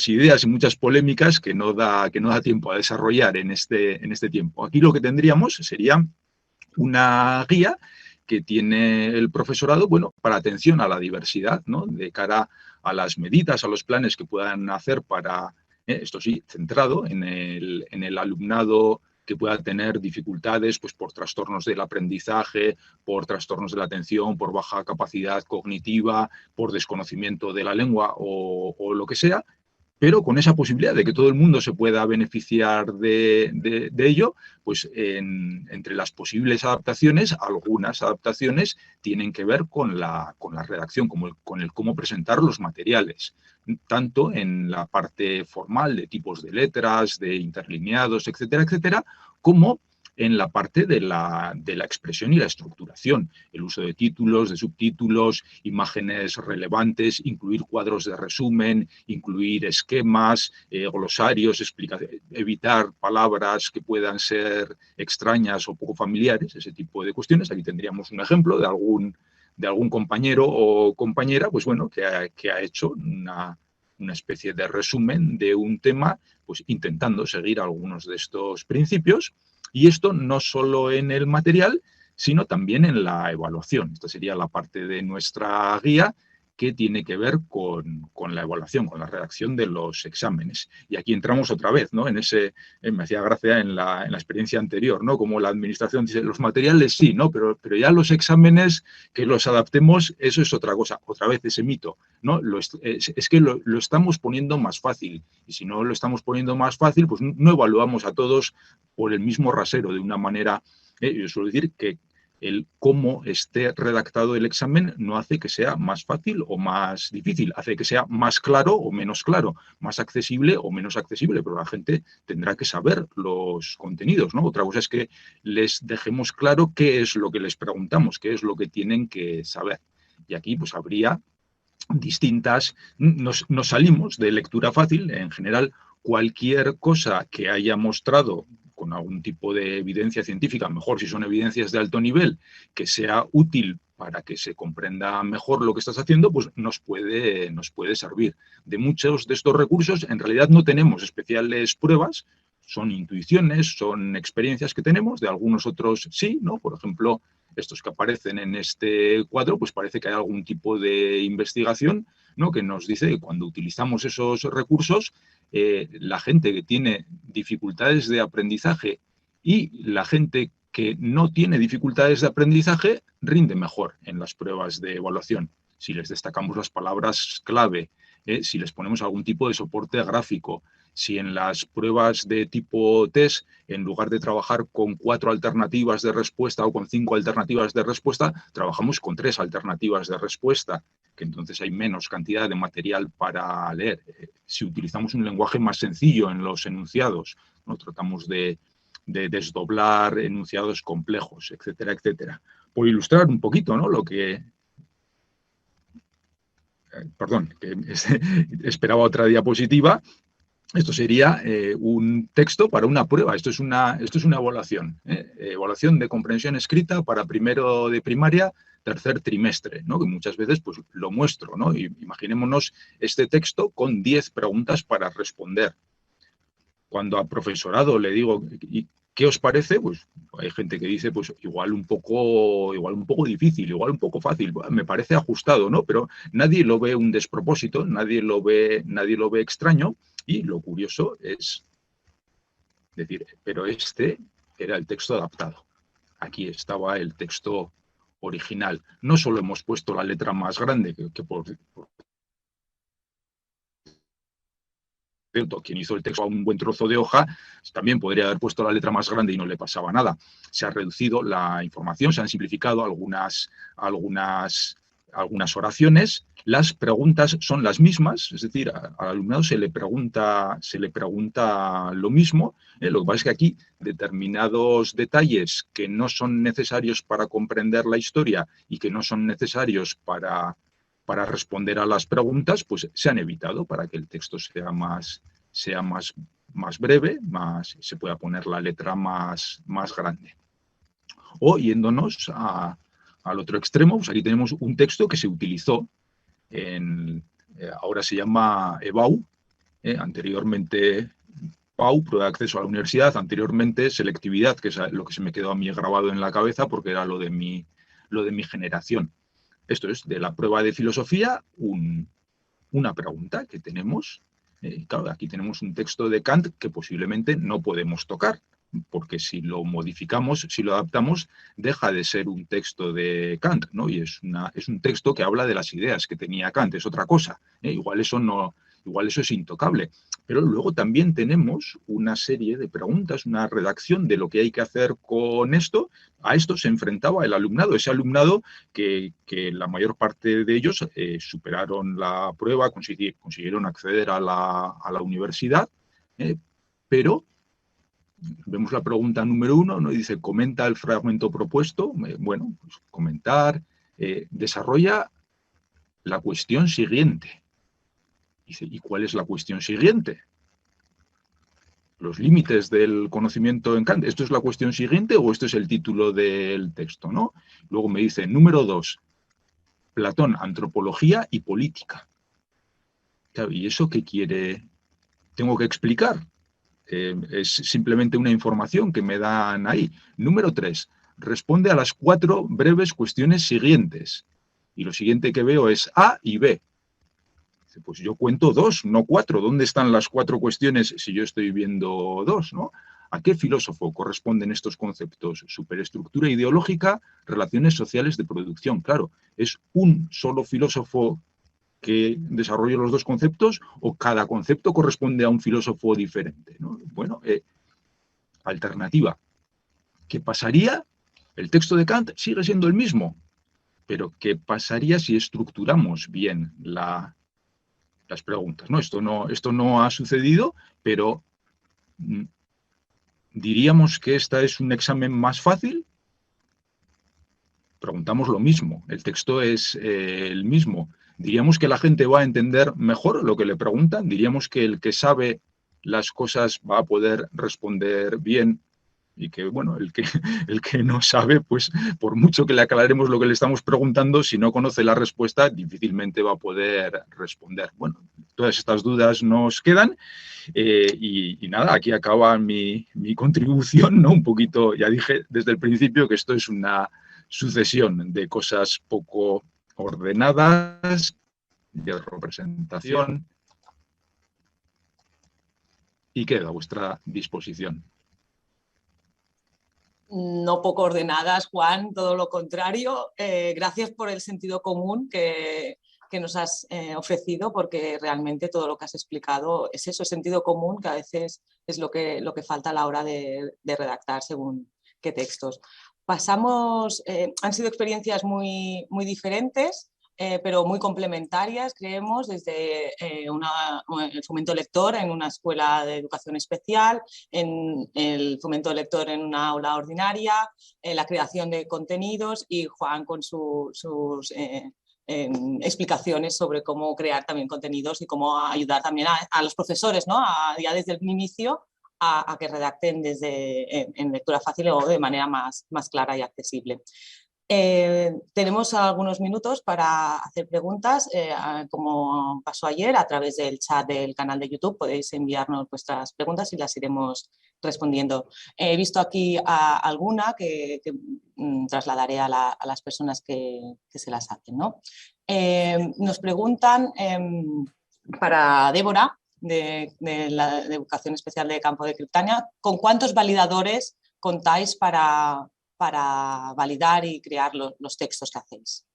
ideas y muchas polémicas que no da tiempo a desarrollar en este tiempo. Aquí lo que tendríamos sería una guía que tiene el profesorado, bueno, para atención a la diversidad, ¿no?, de cara a las medidas, a los planes que puedan hacer para, esto sí, centrado en el alumnado que pueda tener dificultades, pues por trastornos del aprendizaje, por trastornos de la atención, por baja capacidad cognitiva, por desconocimiento de la lengua o lo que sea, pero con esa posibilidad de que todo el mundo se pueda beneficiar de ello, pues entre las posibles adaptaciones, algunas adaptaciones tienen que ver con la redacción, con el cómo presentar los materiales, tanto en la parte formal de tipos de letras, de interlineados, etcétera, etcétera, como en la parte de la expresión y la estructuración, el uso de títulos, de subtítulos, imágenes relevantes, incluir cuadros de resumen, incluir esquemas, glosarios, evitar palabras que puedan ser extrañas o poco familiares, ese tipo de cuestiones. Aquí tendríamos un ejemplo de algún compañero o compañera, pues bueno, que ha hecho una especie de resumen de un tema, pues intentando seguir algunos de estos principios. Y esto no solo en el material, sino también en la evaluación. Esta sería la parte de nuestra guía que tiene que ver con la evaluación, con la redacción de los exámenes. Y aquí entramos otra vez, ¿no? En ese, me hacía gracia en la experiencia anterior, ¿no? Como la administración dice, los materiales sí, ¿no? Pero ya los exámenes, que los adaptemos, eso es otra cosa. Otra vez ese mito, ¿no? Es que lo estamos poniendo más fácil. Y si no lo estamos poniendo más fácil, pues no evaluamos a todos por el mismo rasero, de una manera, yo suelo decir que el cómo esté redactado el examen no hace que sea más fácil o más difícil, hace que sea más claro o menos claro, más accesible o menos accesible, pero la gente tendrá que saber los contenidos, ¿no? Otra cosa es que les dejemos claro qué es lo que les preguntamos, qué es lo que tienen que saber. Y aquí pues habría distintas, nos salimos de lectura fácil, en general cualquier cosa que haya mostrado con algún tipo de evidencia científica, mejor si son evidencias de alto nivel, que sea útil para que se comprenda mejor lo que estás haciendo, pues nos puede servir. De muchos de estos recursos, en realidad no tenemos especiales pruebas, son intuiciones, son experiencias que tenemos, de algunos otros sí, ¿no? Por ejemplo, estos que aparecen en este cuadro, pues parece que hay algún tipo de investigación, ¿no? Que nos dice que cuando utilizamos esos recursos, la gente que tiene dificultades de aprendizaje y la gente que no tiene dificultades de aprendizaje rinde mejor en las pruebas de evaluación. Si les destacamos las palabras clave, si les ponemos algún tipo de soporte gráfico, si en las pruebas de tipo test, en lugar de trabajar con 4 alternativas de respuesta o con 5 alternativas de respuesta, trabajamos con 3 alternativas de respuesta, que entonces hay menos cantidad de material para leer. Si utilizamos un lenguaje más sencillo en los enunciados, ¿no? Tratamos de desdoblar enunciados complejos, etcétera, etcétera. Por ilustrar un poquito, ¿no? Lo que... Perdón, que esperaba otra diapositiva. Esto sería un texto para una prueba. Esto es una evaluación. Evaluación de comprensión escrita para primero de primaria, tercer trimestre, ¿no? Que muchas veces pues, lo muestro, ¿no? Y imaginémonos este texto con 10 preguntas para responder. Cuando al profesorado le digo, ¿qué os parece? Pues hay gente que dice, pues igual un poco difícil, igual un poco fácil. Me parece ajustado, ¿no? Pero nadie lo ve un despropósito, nadie lo ve extraño. Y lo curioso es decir, pero este era el texto adaptado. Aquí estaba el texto original. No solo hemos puesto la letra más grande, que por cierto, quien hizo el texto a un buen trozo de hoja, también podría haber puesto la letra más grande y no le pasaba nada. Se ha reducido la información, se han simplificado algunas oraciones. Las preguntas son las mismas, es decir, al alumnado se le pregunta lo mismo. Lo que pasa es que aquí determinados detalles que no son necesarios para comprender la historia y que no son necesarios para responder a las preguntas, pues se han evitado para que el texto sea más breve, se pueda poner la letra más grande. O yéndonos al otro extremo, pues aquí tenemos un texto que se utilizó ahora se llama EBAU, anteriormente PAU, prueba de acceso a la universidad, anteriormente selectividad, que es lo que se me quedó a mí grabado en la cabeza porque era lo de mi generación. Esto es de la prueba de filosofía, una pregunta que tenemos. Claro, aquí tenemos un texto de Kant que posiblemente no podemos tocar, porque si lo modificamos, si lo adaptamos, deja de ser un texto de Kant, ¿no? Y es un texto que habla de las ideas que tenía Kant, es otra cosa. Igual eso es intocable. Pero luego también tenemos una serie de preguntas, una redacción de lo que hay que hacer con esto. A esto se enfrentaba el alumnado, ese alumnado que la mayor parte de ellos superaron la prueba, consiguieron acceder a la universidad, pero vemos la pregunta número 1, ¿no? Dice, comenta el fragmento propuesto. Bueno, pues comentar, desarrolla la cuestión siguiente. Dice, ¿y cuál es la cuestión siguiente? Los límites del conocimiento en Kant. ¿Esto es la cuestión siguiente o esto es el título del texto, ¿no? Luego me dice, número 2, Platón, antropología y política. Claro, ¿y eso qué quiere? Tengo que explicar. Es simplemente una información que me dan ahí. Número 3, responde a las 4 breves cuestiones siguientes. Y lo siguiente que veo es A y B. Pues yo cuento 2, no 4. ¿Dónde están las 4 cuestiones si yo estoy viendo 2, ¿no? ¿A qué filósofo corresponden estos conceptos? Superestructura ideológica, relaciones sociales de producción. Claro, ¿es un solo filósofo que desarrolle los 2 conceptos o cada concepto corresponde a un filósofo diferente, ¿no? Bueno, alternativa. ¿Qué pasaría El texto de Kant sigue siendo el mismo, pero ¿qué pasaría si estructuramos bien las preguntas? ¿No? Esto no ha sucedido, pero ¿diríamos que este es un examen más fácil? Preguntamos lo mismo, el texto es el mismo. ¿Diríamos que la gente va a entender mejor lo que le preguntan? ¿Diríamos que el que sabe las cosas va a poder responder bien? Y que, bueno, el que no sabe, pues por mucho que le aclaremos lo que le estamos preguntando, si no conoce la respuesta, difícilmente va a poder responder. Bueno, todas estas dudas nos quedan y nada, aquí acaba mi contribución, ¿no? Un poquito, ya dije desde el principio que esto es una sucesión de cosas poco ordenadas, de representación, y queda a vuestra disposición. No poco ordenadas, Juan, todo lo contrario. Gracias por el sentido común que nos has ofrecido, porque realmente todo lo que has explicado es eso, sentido común, que a veces es lo que falta a la hora de redactar según qué textos. Pasamos, han sido experiencias muy diferentes, pero muy complementarias, creemos, desde el fomento lector en una escuela de educación especial, en el fomento lector en una aula ordinaria, la creación de contenidos, y Juan con sus explicaciones sobre cómo crear también contenidos y cómo ayudar también a los profesores, ¿no? Ya desde el inicio a que redacten en lectura fácil o de manera más clara y accesible. Tenemos algunos minutos para hacer preguntas, como pasó ayer, a través del chat del canal de YouTube. Podéis enviarnos vuestras preguntas y las iremos respondiendo. He visto aquí alguna que trasladaré a las personas que se las hacen, ¿no? Nos preguntan para Débora, de la Educación Especial de Campo de Criptania, ¿con cuántos validadores contáis para validar y crear los textos que hacéis?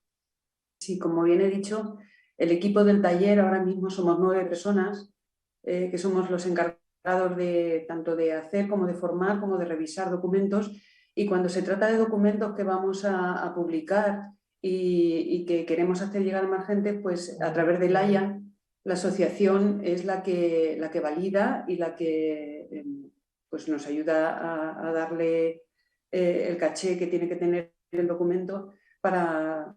Sí, como bien he dicho, el equipo del taller ahora mismo somos 9 personas, que somos los encargados tanto de hacer como de formar, como de revisar documentos, y cuando se trata de documentos que vamos a publicar y que queremos hacer llegar a más gente, pues a través de Laia, la asociación es la que valida y la que pues nos ayuda a darle el caché que tiene que tener el documento para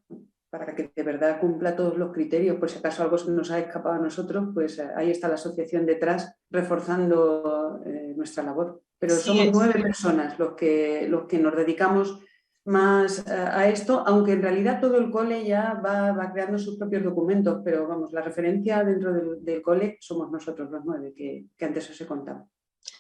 que de verdad cumpla todos los criterios. Por si acaso algo se nos ha escapado a nosotros, pues ahí está la asociación detrás reforzando nuestra labor. Pero sí, somos 9 personas los que nos dedicamos más a esto, aunque en realidad todo el cole ya va creando sus propios documentos, pero vamos, la referencia dentro del cole somos nosotros los 9 que antes os he contado.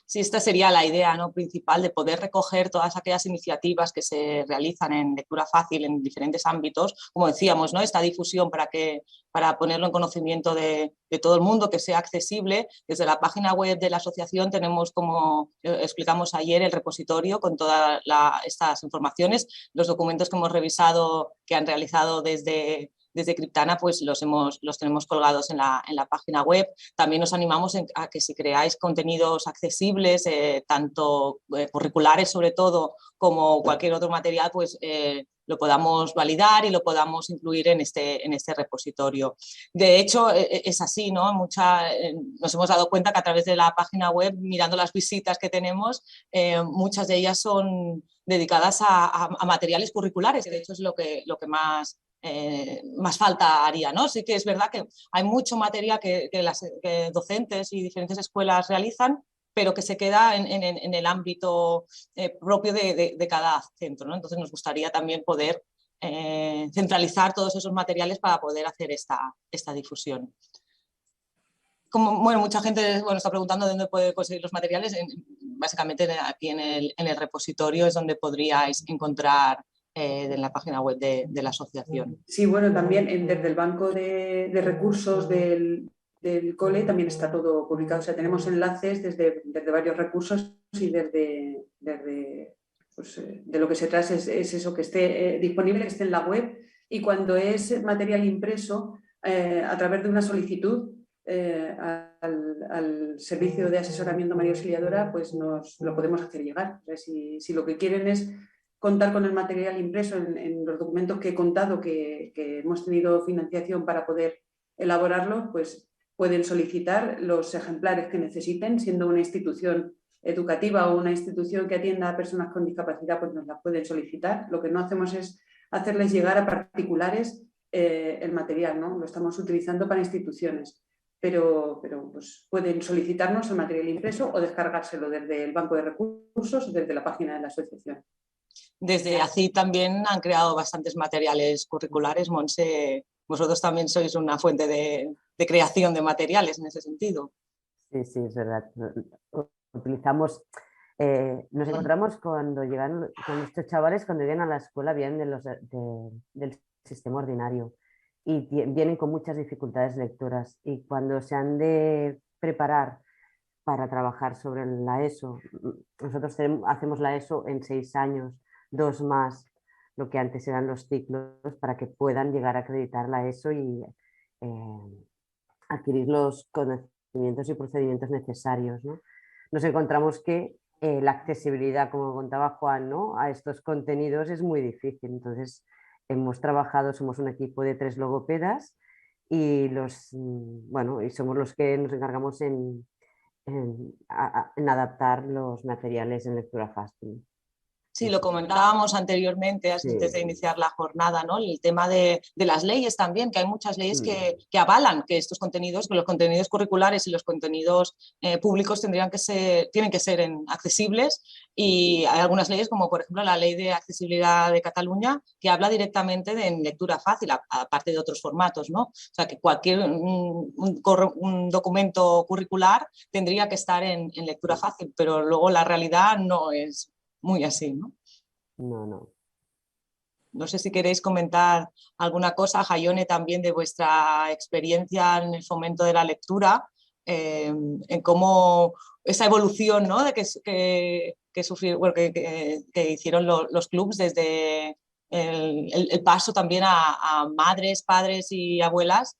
Sí, esta sería la idea, ¿no?, principal, de poder recoger todas aquellas iniciativas que se realizan en lectura fácil en diferentes ámbitos, como decíamos, ¿no?, esta difusión para ponerlo en conocimiento de todo el mundo, que sea accesible. Desde la página web de la asociación tenemos, como explicamos ayer, el repositorio con todas estas informaciones, los documentos que hemos revisado, que han realizado desde Criptana, pues los tenemos colgados en la página web. También os animamos a que si creáis contenidos accesibles, tanto curriculares sobre todo, como cualquier otro material, pues lo podamos validar y lo podamos incluir en este repositorio. De hecho, es así, ¿no? Nos hemos dado cuenta que a través de la página web, mirando las visitas que tenemos, muchas de ellas son dedicadas a materiales curriculares, que de hecho es lo que más falta haría, ¿no? Sí que es verdad que hay mucho material que docentes y diferentes escuelas realizan, pero que se queda en el ámbito propio de cada centro, ¿no? Entonces nos gustaría también poder centralizar todos esos materiales para poder hacer esta difusión. Bueno, mucha gente está preguntando dónde puede conseguir los materiales. Básicamente aquí en el repositorio es donde podríais encontrar en la página web de la asociación. Sí, bueno, también desde el banco de recursos del cole también está todo publicado. O sea, tenemos enlaces desde varios recursos y desde pues, de lo que se trata es eso, que esté disponible, que esté en la web, y cuando es material impreso, a través de una solicitud al servicio de asesoramiento María Auxiliadora, pues nos lo podemos hacer llegar. O sea, si lo que quieren es contar con el material impreso en los documentos que he contado que hemos tenido financiación para poder elaborarlo, pues pueden solicitar los ejemplares que necesiten, siendo una institución educativa o una institución que atienda a personas con discapacidad, pues nos las pueden solicitar. Lo que no hacemos es hacerles llegar a particulares el material, ¿no? Lo estamos utilizando para instituciones, pero pues pueden solicitarnos el material impreso o descargárselo desde el banco de recursos o desde la página de la asociación. Desde ACID también han creado bastantes materiales curriculares. Montse, vosotros también sois una fuente de creación de materiales en ese sentido. Sí, es verdad. Utilizamos, nos encontramos cuando llegan con estos chavales, cuando llegan a la escuela, vienen del sistema ordinario y vienen con muchas dificultades lectoras, y cuando se han de preparar para trabajar sobre la ESO, nosotros hacemos la ESO en 6 años, 2 más lo que antes eran los ciclos, para que puedan llegar a acreditar la ESO y adquirir los conocimientos y procedimientos necesarios, ¿no? Nos encontramos que la accesibilidad, como contaba Juan, ¿no?, a estos contenidos es muy difícil. Entonces hemos trabajado, somos un equipo de 3 logopedas y somos los que nos encargamos en adaptar los materiales en lectura fácil. Sí, lo comentábamos anteriormente, antes de iniciar la jornada, ¿no? El tema de las leyes también, que hay muchas leyes que avalan que estos contenidos, que los contenidos curriculares y los contenidos públicos tienen que ser accesibles, y hay algunas leyes, como por ejemplo la Ley de Accesibilidad de Cataluña, que habla directamente de lectura fácil, aparte de otros formatos, ¿no? O sea, que cualquier un documento curricular tendría que estar en lectura fácil, pero luego la realidad no es muy así, ¿no? No. No sé si queréis comentar alguna cosa, Jaione, también de vuestra experiencia en el fomento de la lectura, en cómo esa evolución, ¿no?, de que hicieron los clubs desde el paso también a madres, padres y abuelas.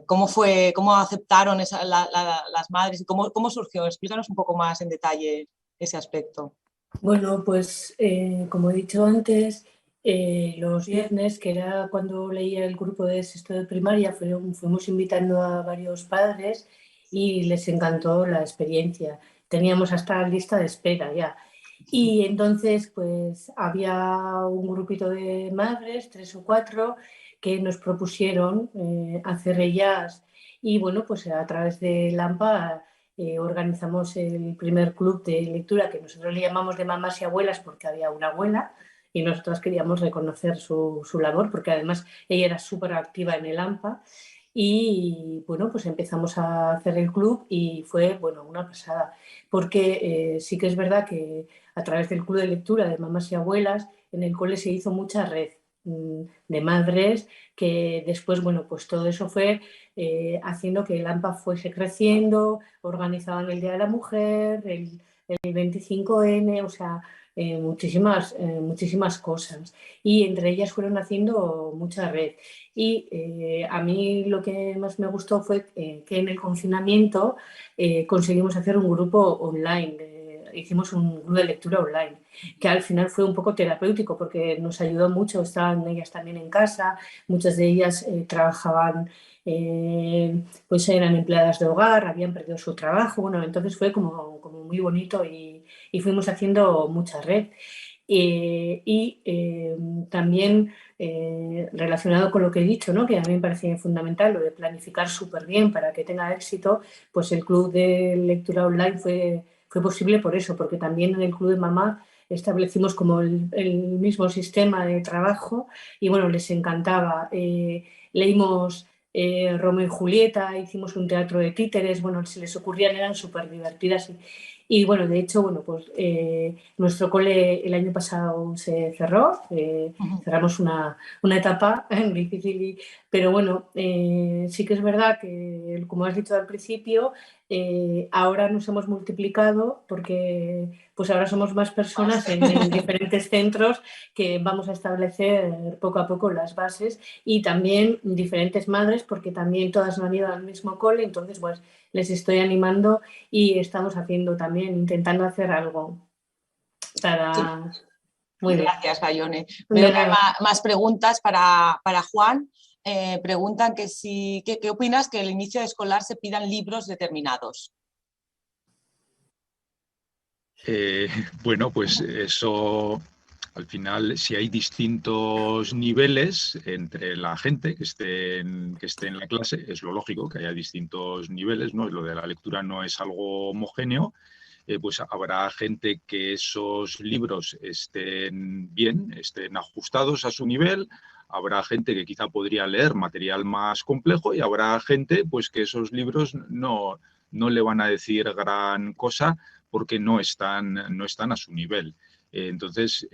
¿Cómo aceptaron las madres y cómo surgió? Explícanos un poco más en detalle ese aspecto. Bueno, pues como he dicho antes, los viernes, que era cuando leía el grupo de sexto de primaria, fuimos invitando a varios padres y les encantó la experiencia. Teníamos hasta lista de espera ya. Y entonces pues había un grupito de madres, 3 o 4, que nos propusieron hacer ellas, y bueno, pues a través de LAMPA organizamos el primer club de lectura, que nosotros le llamamos de mamás y abuelas porque había una abuela y nosotros queríamos reconocer su labor, porque además ella era súper activa en el AMPA. Y bueno, pues empezamos a hacer el club y fue, bueno, una pasada, porque sí que es verdad que a través del club de lectura de mamás y abuelas en el cole se hizo mucha red de madres, que después, bueno, pues todo eso fue haciendo que el AMPA fuese creciendo, organizaban el Día de la Mujer, el 25N, o sea, muchísimas cosas, y entre ellas fueron haciendo mucha red. Y a mí lo que más me gustó fue que en el confinamiento conseguimos hacer un grupo online. Hicimos un grupo de lectura online, que al final fue un poco terapéutico porque nos ayudó mucho. Estaban ellas también en casa, muchas de ellas trabajaban, pues eran empleadas de hogar, habían perdido su trabajo. Bueno, entonces fue como muy bonito y fuimos haciendo mucha red. También relacionado con lo que he dicho, ¿no?, que a mí me parece fundamental, lo de planificar súper bien para que tenga éxito, pues el club de lectura online fue posible por eso, porque también en el club de mamá establecimos como el mismo sistema de trabajo y bueno, les encantaba. Leímos Romeo y Julieta, hicimos un teatro de títeres, bueno, se les ocurrían, eran súper divertidas. Y bueno, de hecho, bueno, pues nuestro cole el año pasado se cerró, cerramos una etapa difícil, pero bueno, sí que es verdad que, como has dicho al principio, ahora nos hemos multiplicado porque pues ahora somos más personas en diferentes centros, que vamos a establecer poco a poco las bases, y también diferentes madres, porque también todas no han ido al mismo cole, entonces pues les estoy animando y estamos haciendo también, intentando hacer algo para... Muy bien. Gracias, Gayone. De Veo que hay nada. más preguntas para Juan. Preguntan que ¿qué opinas que al inicio de escolar se pidan libros determinados? Bueno, pues eso, al final, si hay distintos niveles entre la gente que esté en la clase, es lo lógico que haya distintos niveles, ¿no? Lo de la lectura no es algo homogéneo. Pues habrá gente que esos libros estén bien, estén ajustados a su nivel, habrá gente que quizá podría leer material más complejo y habrá gente pues que esos libros no le van a decir gran cosa porque no están a su nivel. Entonces,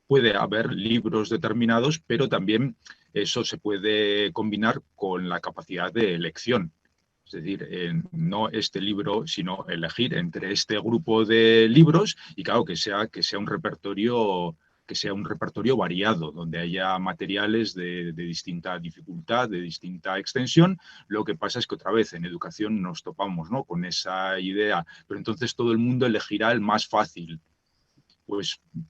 puede haber libros determinados, pero también eso se puede combinar con la capacidad de elección. Es decir, no este libro, sino elegir entre este grupo de libros y claro, que sea un repertorio variado, donde haya materiales de distinta dificultad, de distinta extensión. Lo que pasa es que otra vez en educación nos topamos, ¿no?, con esa idea, pero entonces todo el mundo elegirá el más fácil.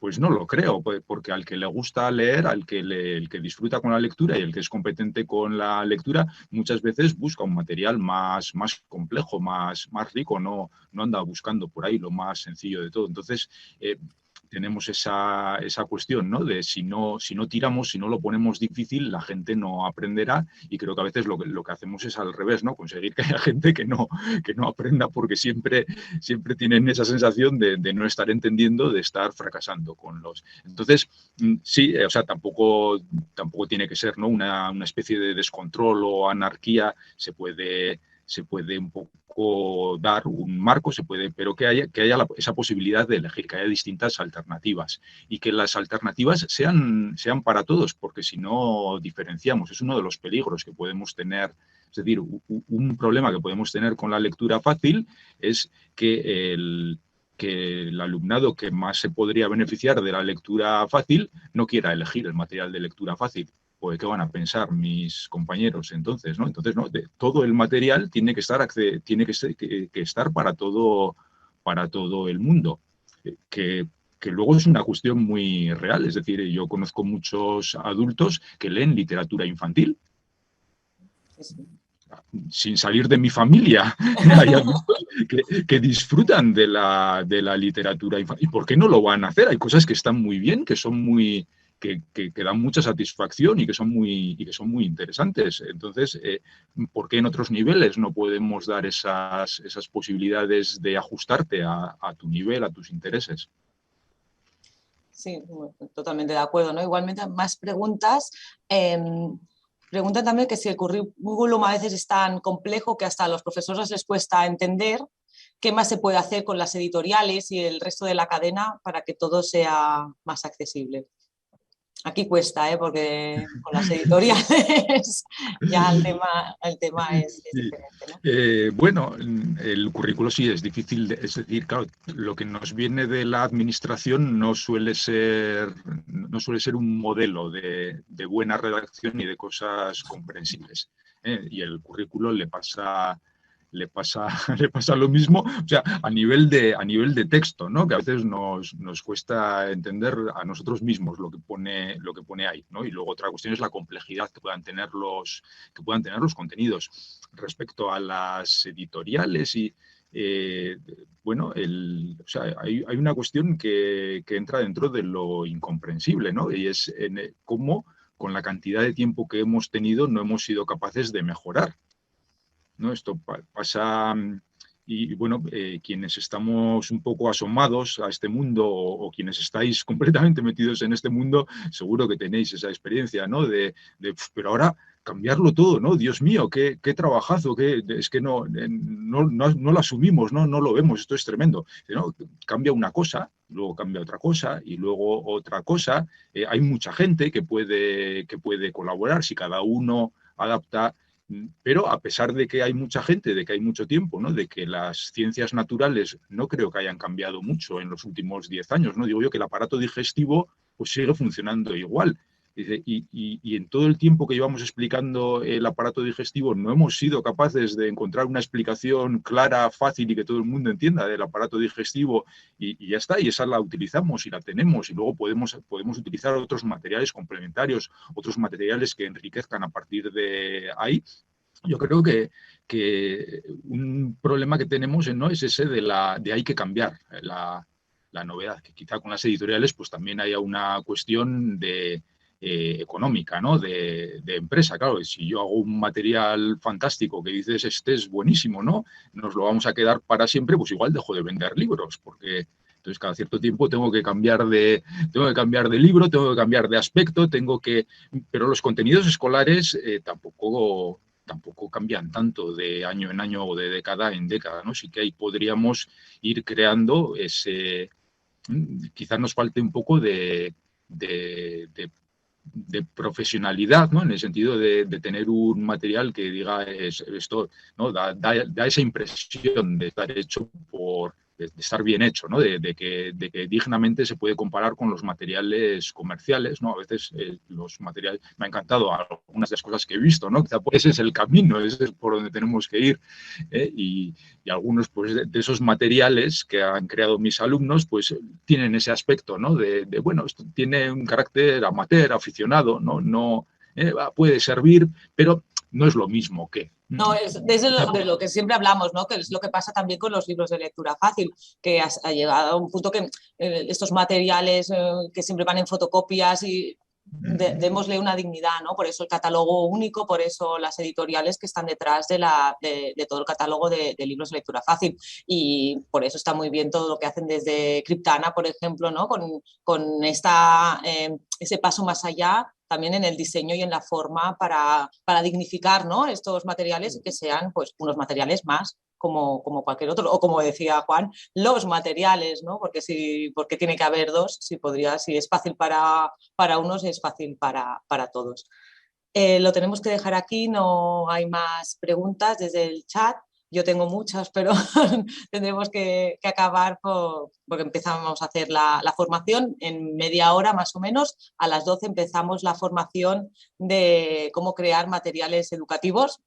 Pues no lo creo, porque al que le gusta leer, el que disfruta con la lectura y el que es competente con la lectura, muchas veces busca un material más complejo, más rico, no anda buscando por ahí lo más sencillo de todo. Entonces, tenemos esa cuestión, ¿no?, de si no tiramos, si no lo ponemos difícil, la gente no aprenderá, y creo que a veces lo que hacemos es al revés, ¿no?, conseguir que haya gente que no aprenda porque siempre tienen esa sensación de no estar entendiendo, de estar fracasando con los... Entonces, sí, o sea, tampoco tiene que ser, ¿no?, una especie de descontrol o anarquía. Se puede un poco dar un marco, pero que haya esa posibilidad de elegir, que haya distintas alternativas y que las alternativas sean para todos, porque si no diferenciamos, es uno de los peligros que podemos tener. Es decir, un problema que podemos tener con la lectura fácil es que el alumnado que más se podría beneficiar de la lectura fácil no quiera elegir el material de lectura fácil. Pues, ¿qué van a pensar mis compañeros entonces, no? Entonces, no, todo el material tiene que estar para todo el mundo. Que luego es una cuestión muy real. Es decir, yo conozco muchos adultos que leen literatura infantil. Sin salir de mi familia, hay adultos que disfrutan de la literatura infantil. ¿Y por qué no lo van a hacer? Hay cosas que están muy bien, que son muy... Que dan mucha satisfacción y que son muy interesantes. Entonces, ¿por qué en otros niveles no podemos dar esas posibilidades de ajustarte a tu nivel, a tus intereses? Sí, totalmente de acuerdo, ¿no? Igualmente, más preguntas. Preguntan también que si el currículum a veces es tan complejo que hasta a los profesores les cuesta entender, ¿qué más se puede hacer con las editoriales y el resto de la cadena para que todo sea más accesible? Aquí cuesta, porque con las editoriales ya el tema es diferente, ¿no? Bueno, el currículo sí es difícil, es decir, claro, lo que nos viene de la administración no suele ser un modelo de buena redacción y de cosas comprensibles. Y el currículo le pasa lo mismo, o sea, a nivel de texto, ¿no?, que a veces nos cuesta entender a nosotros mismos lo que pone ahí, ¿no? Y luego otra cuestión es la complejidad que puedan tener los contenidos. Respecto a las editoriales y bueno, o sea, hay una cuestión que entra dentro de lo incomprensible, ¿no? Y es cómo con la cantidad de tiempo que hemos tenido no hemos sido capaces de mejorar, ¿no? Esto pasa, y bueno, quienes estamos un poco asomados a este mundo o quienes estáis completamente metidos en este mundo, seguro que tenéis esa experiencia, ¿no? Pero ahora cambiarlo todo, ¿no? Dios mío, qué trabajazo, es que no lo asumimos, no lo vemos, esto es tremendo. ¿No? Cambia una cosa, luego cambia otra cosa y luego otra cosa. Hay mucha gente que puede colaborar si cada uno adapta. Pero a pesar de que hay mucha gente, de que hay mucho tiempo, ¿no?, de que las ciencias naturales no creo que hayan cambiado mucho en los últimos 10 años, ¿no? Digo yo que el aparato digestivo pues sigue funcionando igual. Dice, y en todo el tiempo que llevamos explicando el aparato digestivo no hemos sido capaces de encontrar una explicación clara, fácil y que todo el mundo entienda del aparato digestivo, y ya está, y esa la utilizamos y la tenemos, y luego podemos utilizar otros materiales complementarios, otros materiales que enriquezcan a partir de ahí. Yo creo que un problema que tenemos no es ese de hay que cambiar la novedad, que quizá con las editoriales pues también haya una cuestión de económica, ¿no? De empresa. Claro, si yo hago un material fantástico que dices este es buenísimo, ¿no? Nos lo vamos a quedar para siempre, pues igual dejo de vender libros, porque entonces cada cierto tiempo tengo que cambiar de libro, tengo que cambiar de aspecto, pero los contenidos escolares tampoco cambian tanto de año en año o de década en década, ¿no? Sí que ahí podríamos ir creando ese... Quizás nos falte un poco de profesionalidad, ¿no? En el sentido de tener un material que diga esto, ¿no? Da esa impresión de estar hecho de estar bien hecho, ¿no? De que dignamente se puede comparar con los materiales comerciales, ¿no? A veces los materiales, me ha encantado algunas de las cosas que he visto, ¿no? Quizá ese es el camino, ese es por donde tenemos que ir, y algunos pues, de esos materiales que han creado mis alumnos pues tienen ese aspecto, ¿no? Bueno, esto tiene un carácter amateur, aficionado, no puede servir, pero no es lo mismo que... No, es de lo que siempre hablamos, ¿no? Que es lo que pasa también con los libros de lectura fácil, que ha llegado a un punto que estos materiales que siempre van en fotocopias y démosle una dignidad, ¿no? Por eso el catálogo único, por eso las editoriales que están detrás de todo el catálogo de libros de lectura fácil, y por eso está muy bien todo lo que hacen desde Criptana, por ejemplo, ¿no? Con ese paso más allá también en el diseño y en la forma para dignificar, ¿no? Estos materiales y que sean pues unos materiales más como cualquier otro, o como decía Juan, los materiales, ¿no? Porque tiene que haber dos, si es fácil para unos, es fácil para todos. Lo tenemos que dejar aquí, no hay más preguntas desde el chat. Yo tengo muchas, pero tendremos que acabar porque empezamos a hacer la formación en media hora más o menos. A las 12 empezamos la formación de cómo crear materiales educativos,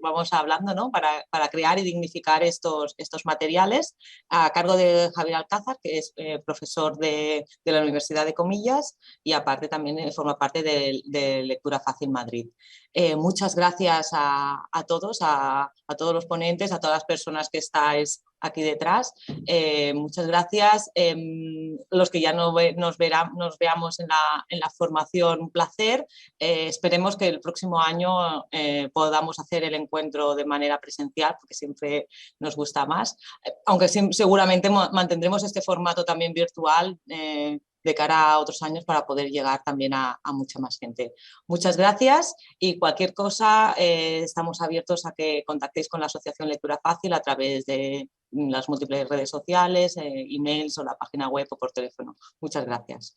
vamos hablando, ¿no? Para crear y dignificar estos materiales, a cargo de Javier Alcázar, que es profesor de la Universidad de Comillas y aparte también forma parte de Lectura Fácil Madrid. Muchas gracias a todos, a todos los ponentes, a todas las personas que estáis aquí detrás. Muchas gracias. Los que ya nos veamos en la formación, un placer. Esperemos que el próximo año podamos hacer el encuentro de manera presencial, porque siempre nos gusta más. Aunque seguramente mantendremos este formato también virtual de cara a otros años para poder llegar también a mucha más gente. Muchas gracias y cualquier cosa estamos abiertos a que contactéis con la Asociación Lectura Fácil a través de las múltiples redes sociales, emails o la página web o por teléfono. Muchas gracias.